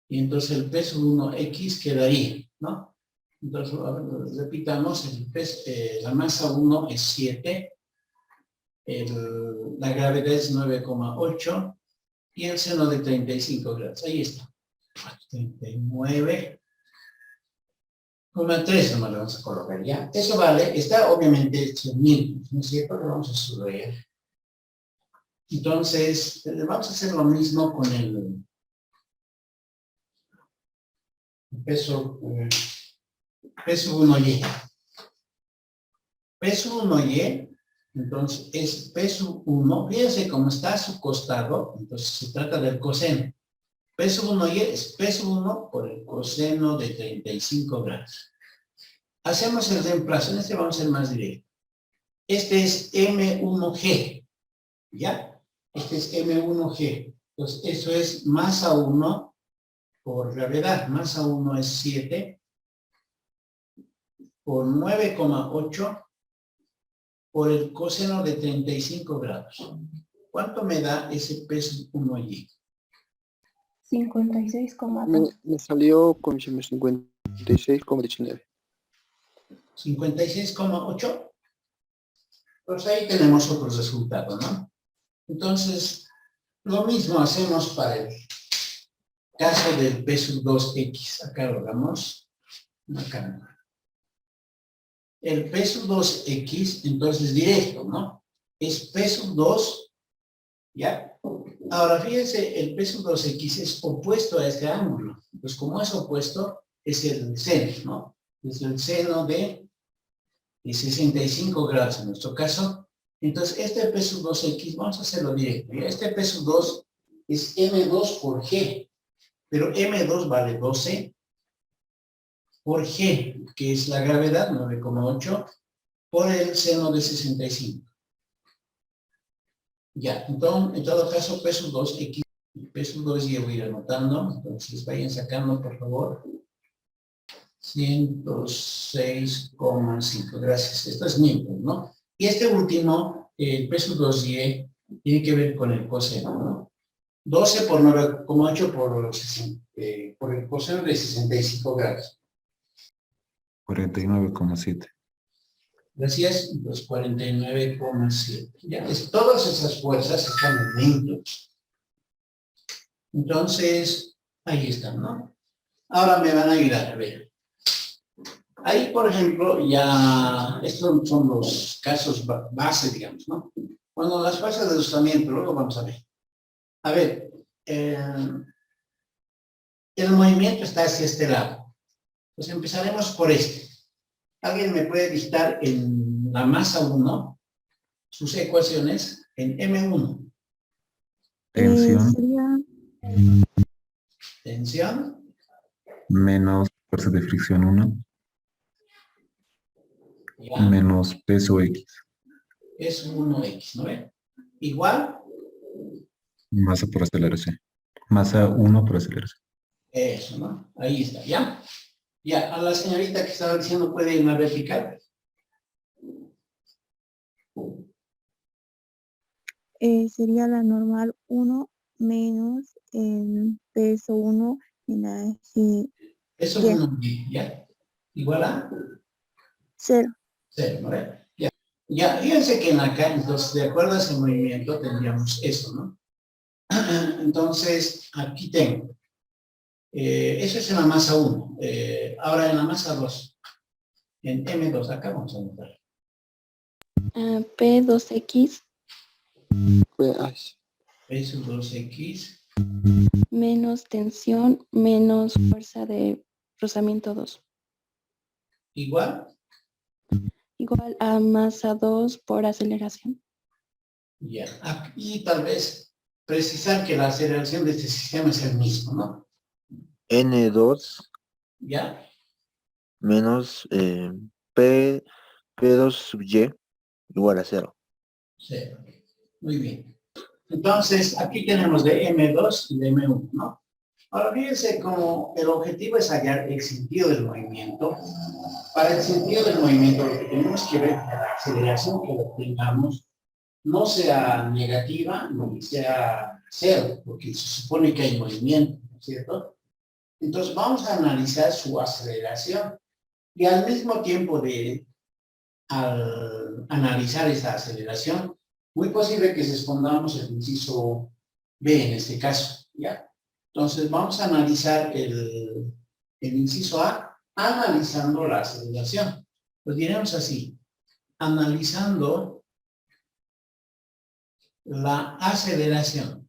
Y entonces el peso 1X quedaría, ¿no? Entonces, repitamos, la masa 1 es 7, la gravedad es 9,8 y el seno de 35 grados. Ahí está. 39,3 nomás le vamos a colocar ya. Eso vale, está obviamente hecho en newtons, ¿no es cierto? Lo vamos a subrayar. Entonces, vamos a hacer lo mismo con el peso 1y. Peso 1y, entonces es peso 1, fíjense cómo está a su costado, entonces se trata del coseno. Peso 1y es peso 1 por el coseno de 35 grados. Hacemos el reemplazo, en este vamos a ser más directo. Este es M1G, ¿ya? Este es M1G. Entonces, eso es masa 1 por gravedad. Masa 1 es 7 por 9,8 por el coseno de 35 grados. ¿Cuánto me da ese peso 1y? 56,2. Me salió con 56,19. 56,8. Pues ahí tenemos otro resultado, ¿no? Entonces, lo mismo hacemos para el caso del peso 2x. Acá lo damos. Acá. El peso 2x, entonces directo, ¿no? Es peso 2, ¿ya? Ahora, fíjense, el peso 2x es opuesto a este ángulo. Pues como es opuesto, es el seno, ¿no? Es el seno de 65 grados en nuestro caso. Entonces, este peso 2x, vamos a hacerlo directo. ¿Ya? Este peso 2 es m2 por g, pero m2 vale 12 por g, que es la gravedad, 9,8, por el seno de 65. Ya, entonces, en todo caso, peso 2x, peso 2 ya voy a ir anotando, entonces vayan sacando, por favor. 106,5, gracias. Esto es newton, ¿no? Y este último, el peso 2y, tiene que ver con el coseno, ¿no? 12 por 9,8 por el coseno de 65 grados. 49,7. Gracias, los 49,7. Ya, todas esas fuerzas están en newtons. Entonces, ahí están, ¿no? Ahora me van a ayudar, a ver. Ahí, por ejemplo, ya, estos son los casos base, digamos, ¿no? Cuando las fases de deslizamiento, luego vamos a ver. A ver, el movimiento está hacia este lado. Pues empezaremos por este. ¿Alguien me puede dictar en la masa 1 sus ecuaciones en M1? Tensión Tensión menos fuerza de fricción 1 ya, menos peso X. es 1x, ¿no ve? Igual, Masa por aceleración. Masa 1 por aceleración. eso, ¿no? Ahí está, ¿ya? Ya, a la señorita que estaba diciendo, ¿puede irme a verificar? Sería la normal 1 menos el peso 1 en la Eso es 1y, ¿ya? Igual a 0. 0, ¿no ve? Ya. Ya, fíjense que en acá, entonces, de acuerdo a ese movimiento, tendríamos eso, ¿no? Entonces, aquí tengo. Eso es en la masa 1. Ahora en la masa 2. En M2, acá vamos a anotar. P2X Peso 2x menos tensión menos fuerza de rozamiento 2. igual. Igual a masa 2 por aceleración. Ya. Y tal vez precisar que la aceleración de este sistema es el mismo, ¿no? N2 ¿Ya? menos P2 sub Y igual a 0. 0. Muy bien. Entonces, aquí tenemos de M2 y de M1, ¿no? Ahora, fíjense cómo el objetivo es hallar el sentido del movimiento. Para el sentido del movimiento, lo que tenemos que ver es que la aceleración que obtengamos no sea negativa ni sea 0, porque se supone que hay movimiento, ¿no es cierto? Entonces, vamos a analizar su aceleración. Y al mismo tiempo al analizar esta aceleración, muy posible que respondamos el inciso B en este caso, ¿ya? Entonces vamos a analizar el inciso A, analizando la aceleración. Pues diremos así, analizando la aceleración.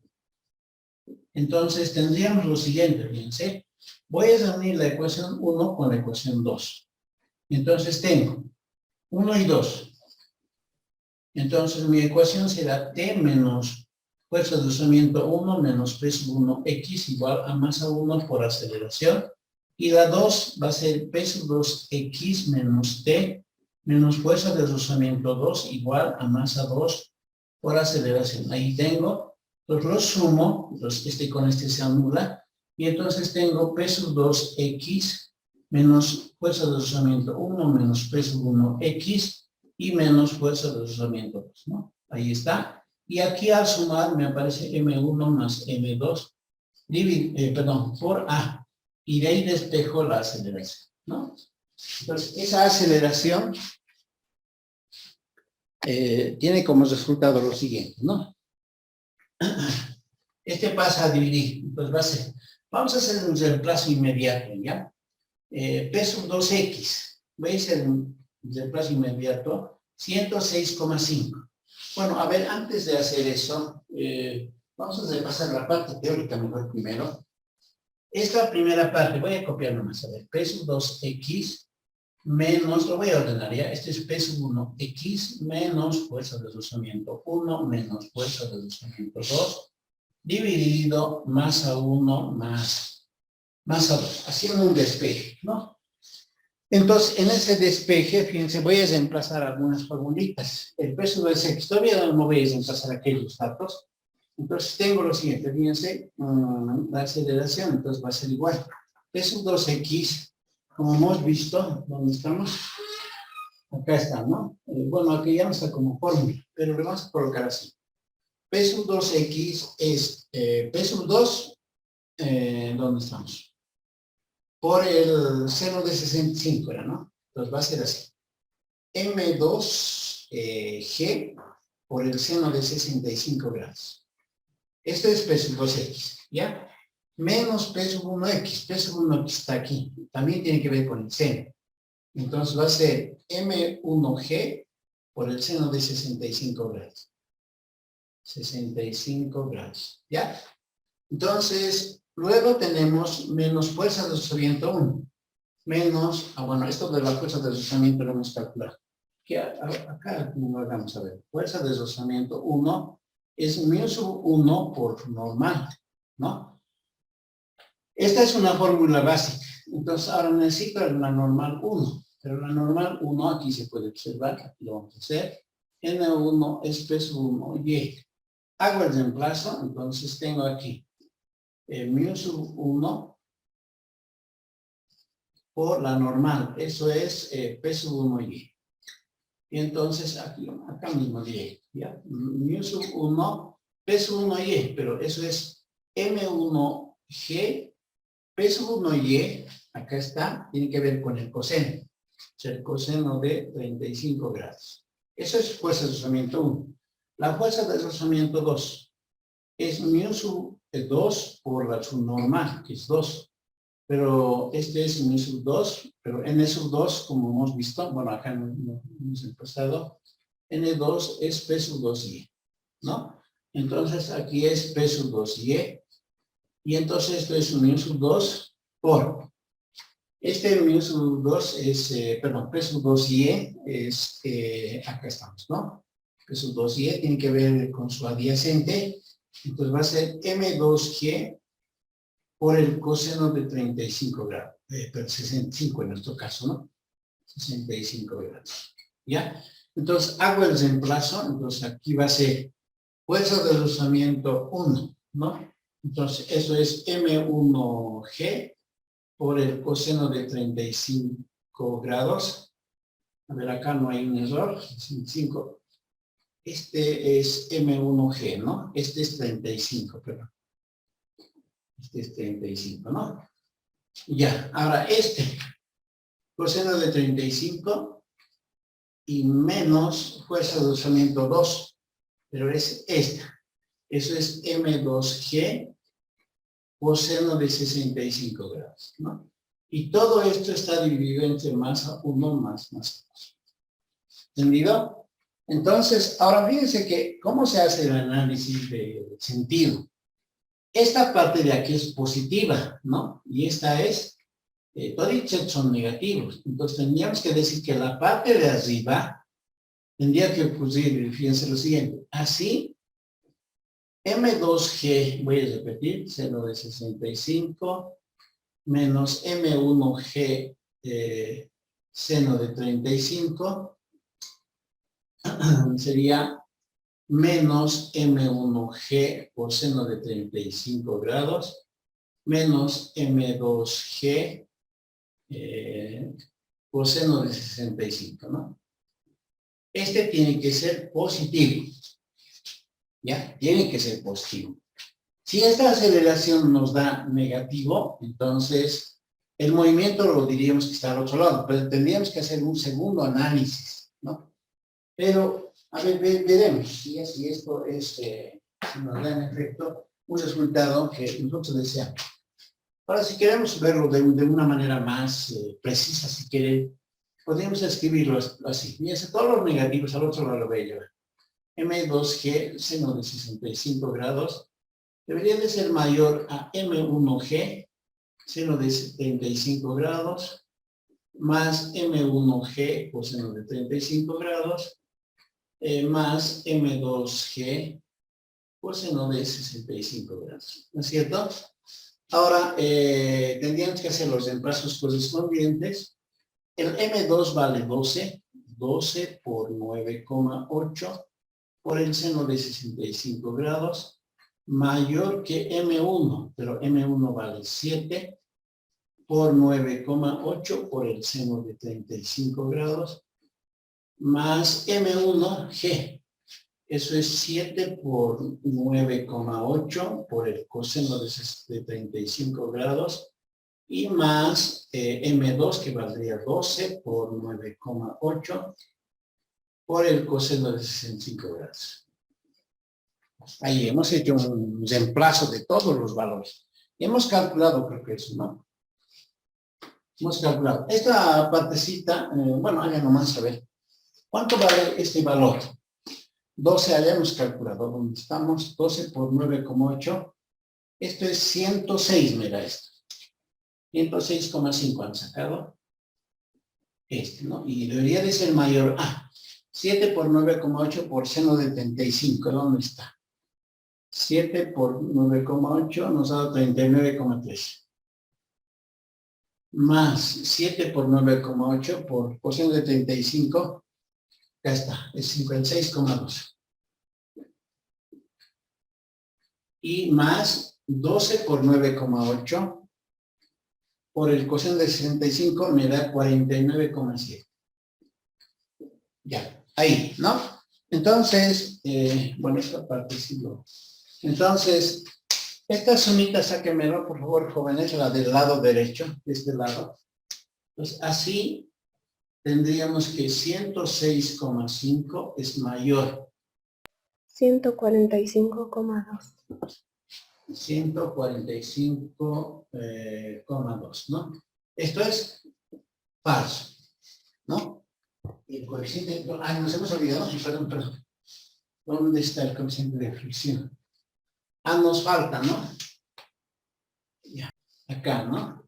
Entonces tendríamos lo siguiente, fíjense. Voy a unir la ecuación 1 con la ecuación 2. Entonces tengo 1 y 2. Entonces mi ecuación será T menos fuerza de deslizamiento 1 menos peso 1 X igual a masa 1 por aceleración. Y la 2 va a ser peso 2X menos T menos fuerza de deslizamiento 2 igual a masa 2 por aceleración. Ahí tengo, pues los sumo, con este se anula, y entonces tengo peso 2X menos fuerza de deslizamiento 1 menos peso 1X y menos fuerza de deslizamiento 2, ¿no? Ahí está. Y aquí al sumar me aparece M1 más M2, por A. Y de ahí despejo la aceleración, ¿no? Entonces, esa aceleración tiene como resultado lo siguiente, ¿no? Este pasa a dividir, pues va a ser, vamos a hacer un reemplazo inmediato, ¿ya? Peso 2X, voy a hacer un reemplazo inmediato, 106,5. Bueno, a ver, antes de hacer eso, vamos a repasar la parte teórica mejor primero. Esta primera parte, voy a copiar nomás, a ver, peso 2X menos, lo voy a ordenar ya, este es peso 1X menos fuerza de deslizamiento 1 menos fuerza de deslizamiento 2 dividido masa 1 más masa 2, haciendo un despeje, ¿no? Entonces, en ese despeje, fíjense, voy a reemplazar algunas formulitas. El peso de X, todavía no voy a reemplazar aquellos datos. Entonces, tengo lo siguiente, fíjense, la aceleración, entonces va a ser igual. Peso 2X, como hemos visto, ¿dónde estamos? Acá está, ¿no? Bueno, aquí ya no está como fórmula, pero le vamos a colocar así. Peso 2X es, peso 2, ¿dónde estamos? Por el seno de 65 era, ¿no? Entonces va a ser así. M2G por el seno de 65 grados. Esto es peso 2X, ¿ya? Menos peso 1X. Peso 1X está aquí. También tiene que ver con el seno. Entonces va a ser M1G por el seno de 65 grados. 65 grados, ¿ya? Entonces, luego tenemos menos fuerza de deslizamiento 1. Menos, bueno, esto de la fuerza de deslizamiento lo hemos calculado. Que acá no lo vamos a ver. Fuerza de deslizamiento 1 es mu sub 1 por normal, ¿no? Esta es una fórmula básica. Entonces, ahora necesito la normal 1. Pero la normal 1 aquí se puede observar, aquí lo vamos a hacer. N1 es peso 1Y. Hago el reemplazo, entonces tengo aquí mu sub 1 por la normal. Eso es peso 1Y. Y entonces aquí, acá mismo diré, ¿ya? Mu sub 1, peso 1Y, pero eso es M1G, peso 1Y, acá está, tiene que ver con el coseno. O sea, el coseno de 35 grados. Eso es fuerza de deslizamiento 1. La fuerza de deslizamiento 2 es mu sub 2 por la subnormal, que es 2. Pero este es mu sub 2, pero n sub 2, como hemos visto, bueno, acá no hemos empezado, n2 es peso 2y, ¿no? Entonces aquí es peso 2y, y entonces esto es mu sub 2 por, este mu sub 2 es, peso 2y es, acá estamos, ¿no? Peso 2y tiene que ver con su adyacente, entonces va a ser M2G por el coseno de 35 grados, pero 65 en nuestro caso, ¿no? 65 grados, ¿ya? Entonces hago el reemplazo, entonces aquí va a ser fuerza de deslizamiento 1, ¿no? Entonces eso es M1G por el coseno de 35 grados. A ver, acá no hay un error, 5. Este es M1G, ¿no? Este es 35, perdón. Este es 35, ¿no? Ya, ahora este coseno de 35 y menos fuerza de rozamiento 2, pero es esta. Eso es M2G coseno de 65 grados, ¿no? Y todo esto está dividido entre masa 1 más masa 2. ¿Entendido? Entonces, ahora fíjense que, ¿cómo se hace el análisis de sentido? Esta parte de aquí es positiva, ¿no? Y esta es, todos son negativos. Entonces, tendríamos que decir que la parte de arriba tendría que ocurrir, fíjense lo siguiente, así, M2G, voy a repetir, seno de 65, menos M1G, seno de 35, sería menos M1G coseno de 35 grados, menos M2G coseno de 65, ¿no? Este tiene que ser positivo. ¿Ya? Tiene que ser positivo. Si esta aceleración nos da negativo, entonces el movimiento lo diríamos que está al otro lado, pero tendríamos que hacer un segundo análisis, ¿no? Pero, a ver, veremos si esto es, nos da en efecto un resultado que nosotros deseamos. Ahora, si queremos verlo de una manera más precisa, si quieren, podríamos escribirlo así. Fíjense, todos los negativos al otro lado lo voy a llevar. M2G, seno de 65 grados, debería de ser mayor a M1G, seno de 75 grados, más M1G, coseno de 35 grados, más M2G, coseno de 65 grados. ¿No es cierto? Ahora, tendríamos que hacer los reemplazos correspondientes. El M2 vale 12, 12 por 9,8 por el seno de 65 grados, mayor que M1, pero M1 vale 7 por 9,8 por el seno de 35 grados, más M1G. Eso es 7 por 9,8 por el coseno de 35 grados, y más M2, que valdría 12 por 9,8 por el coseno de 65 grados. Ahí hemos hecho un reemplazo de todos los valores. Y hemos calculado, creo que eso, ¿no? Hemos calculado. Esta partecita, bueno, hagan nomás a ver. ¿Cuánto vale este valor? 12 hayamos calculado. ¿Dónde estamos? 12 por 9,8. Esto es 106, mira esto. 106,5 han sacado. Este, ¿no? Y debería de ser mayor a 7 por 9,8 por seno de 35. ¿Dónde está? 7 por 9,8 nos da 39,3. Más 7 por 9,8 por coseno de 35. Ya está, es 56,2. Y más 12 por 9,8 por el coseno de 65 me da 49,7. Ya, ahí, ¿no? Entonces, bueno, esta parte sí lo... Entonces, esta sumita sáquenmelo, por favor, jóvenes, la del lado derecho, de este lado. Entonces, así tendríamos que 106,5 es mayor. 145,2. 145,2, ¿no? Esto es falso, ¿no? Y el coeficiente, nos hemos olvidado, perdón. ¿Dónde está el coeficiente de fricción? Nos falta, ¿no? Ya, acá, ¿no?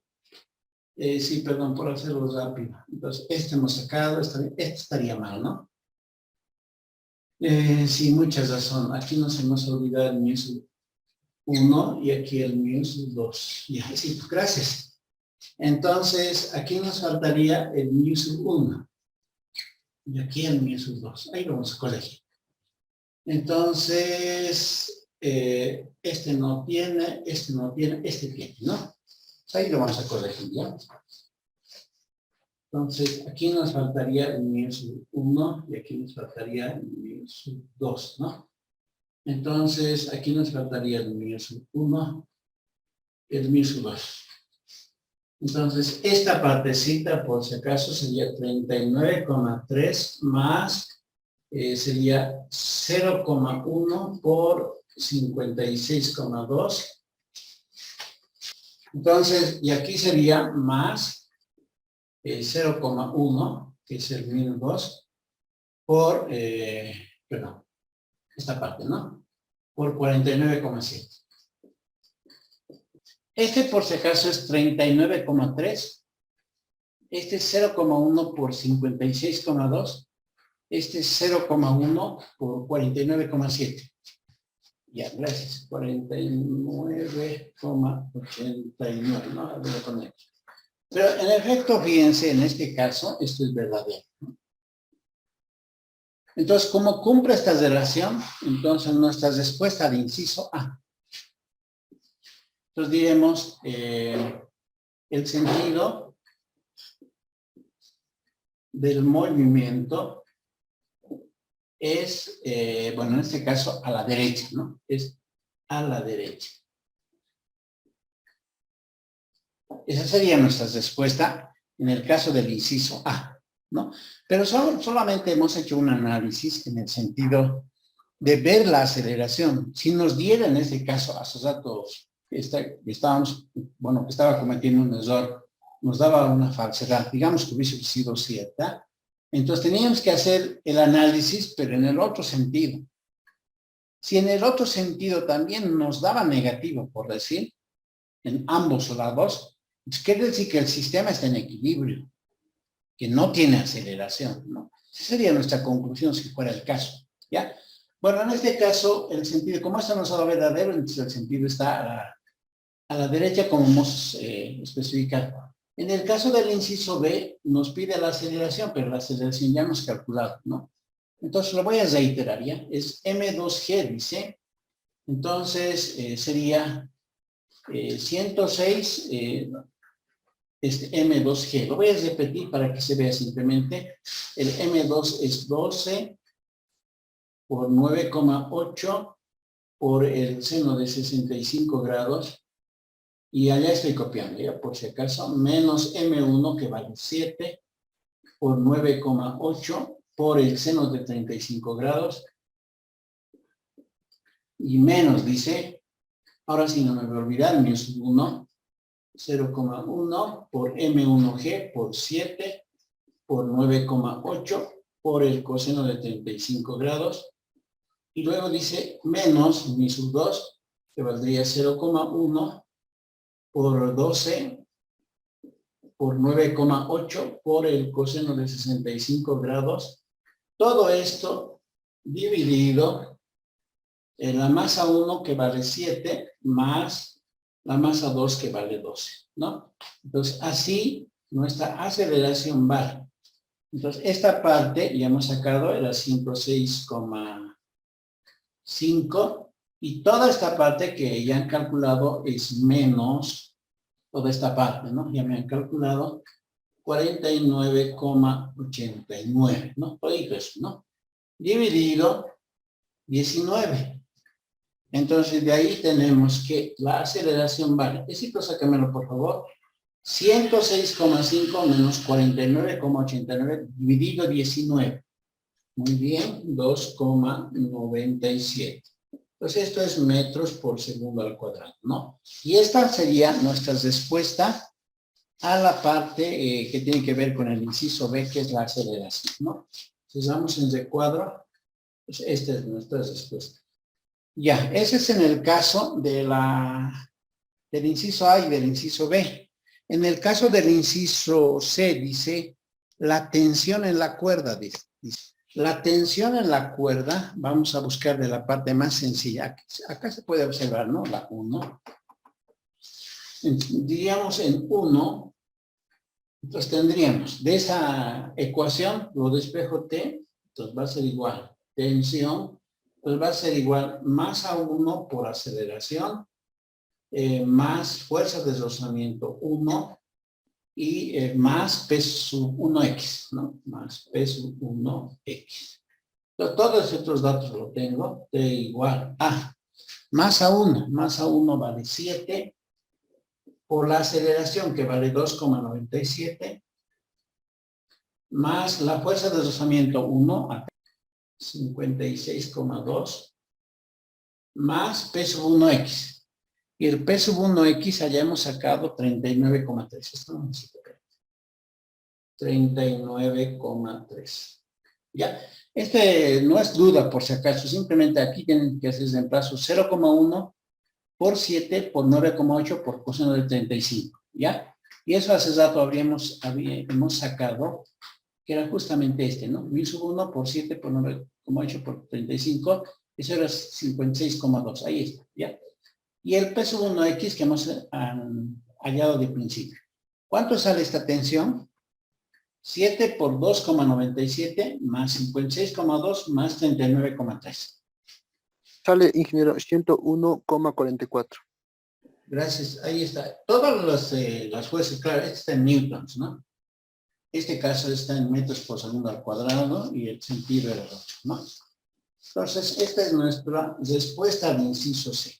Sí, perdón, por hacerlo rápido. Entonces, este hemos sacado, este estaría mal, ¿no? Sí, mucha razón. Aquí nos hemos olvidado el mu sub 1 y aquí el mu sub 2. Ya, sí, gracias. Entonces, aquí nos faltaría el mu sub 1. Y aquí el mu sub 2. Ahí lo vamos a corregir. Entonces, este no tiene, este tiene, ¿no? Ahí lo vamos a corregir, ¿ya? Entonces, aquí nos faltaría el mu sub 1 y aquí nos faltaría el mu sub 2, ¿no? Entonces, aquí nos faltaría el mu sub 1 y el mu sub 2. Entonces, esta partecita, por si acaso, sería 39,3 más, sería 0,1 por 56,2. Entonces, y aquí sería más 0,1, que es el menos 2, por, perdón, esta parte, ¿no? Por 49,7. Este, por si acaso, es 39,3. Este es 0,1 por 56,2. Este es 0,1 por 49,7. Ya, gracias. 49,89, ¿no? Voy a poner. Pero en efecto, fíjense, en este caso, esto es verdadero, ¿no? Entonces, como cumple esta relación, entonces nuestra respuesta al inciso A. Entonces diremos el sentido del movimiento es, bueno, en este caso, a la derecha, ¿no? Es a la derecha. Esa sería nuestra respuesta en el caso del inciso A, ¿no? Pero solamente hemos hecho un análisis en el sentido de ver la aceleración. Si nos diera en este caso, hace rato estábamos, bueno, que estaba cometiendo un error, nos daba una falsedad, digamos que hubiese sido cierta, entonces teníamos que hacer el análisis, pero en el otro sentido. Si en el otro sentido también nos daba negativo, por decir, en ambos lados, quiere decir que el sistema está en equilibrio, que no tiene aceleración, ¿no? Esa sería nuestra conclusión si fuera el caso, ¿ya? Bueno, en este caso, el sentido, como esto nos da verdadero, entonces el sentido está a la derecha, como hemos especificado. En el caso del inciso B, nos pide la aceleración, pero la aceleración ya hemos calculado, ¿no? Entonces, lo voy a reiterar, ¿ya? Es M2G, dice. Entonces, sería 106, M2G. Lo voy a repetir para que se vea simplemente. El M2 es 12 por 9,8 por el seno de 65 grados. Y allá estoy copiando, ya por si acaso, menos M1 que vale 7 por 9,8 por el seno de 35 grados. Y menos, dice, ahora sí no me voy a olvidar, menos 1, 0,1 por M1G por 7 por 9,8 por el coseno de 35 grados. Y luego dice menos mi sub 2, que valdría 0,1 por 12 por 9,8 por el coseno de 65 grados. Todo esto dividido en la masa 1 que vale 7 más la masa 2 que vale 12, ¿no? Entonces, así nuestra aceleración vale. Entonces, esta parte ya hemos sacado, era 106,5 y toda esta parte que ya han calculado es menos toda esta parte, ¿no? Ya me han calculado 49,89, ¿no? Todo eso, ¿no? Dividido 19. Entonces, de ahí tenemos que la aceleración vale. Éxito, sácamelo, por favor. 106,5 menos 49,89 dividido 19. Muy bien, 2,97. Entonces, esto es metros por segundo al cuadrado, ¿no? Y esta sería nuestra respuesta a la parte que tiene que ver con el inciso B, que es la aceleración, ¿no? Entonces, vamos en recuadro. Pues esta es nuestra respuesta. Ya, ese es en el caso de del inciso A y del inciso B. En el caso del inciso C, dice, la tensión en la cuerda, dice. La tensión en la cuerda, vamos a buscar de la parte más sencilla. Acá se puede observar, ¿no? La 1. Diríamos en 1, entonces tendríamos de esa ecuación, lo despejo T, entonces va a ser igual. Tensión, pues va a ser igual masa 1 por aceleración, más fuerza de rozamiento 1 y más P sub 1x, ¿no? Más P sub 1x. Entonces, todos estos datos los tengo, T igual a masa 1 vale 7 por la aceleración que vale 2,97 más la fuerza de deslizamiento 1 a 56,2 más P sub 1x. Y el P sub 1x allá hemos sacado 39,3. Esto no necesito ver. 39,3. ¿Ya? Este no es duda por si acaso. Simplemente aquí tienen que hacer reemplazo 0,1 por 7 por 9,8 por coseno de 35. ¿Ya? Y eso hace rato hemos sacado que era justamente este, ¿no? 1000 sub 1 por 7 por 9,8 por 35, eso era 56,2, ahí está, ¿ya? Y el P sub 1x que hemos hallado de principio. ¿Cuánto sale esta tensión? 7 por 2,97 más 56,2 más 39,3. Sale, ingeniero, 101,44. Gracias, ahí está. Todas las fuerzas, claro, este está en newtons, ¿no? Este caso está en metros por segundo al cuadrado y el sentido era el otro, ¿no? Entonces, esta es nuestra respuesta al inciso C.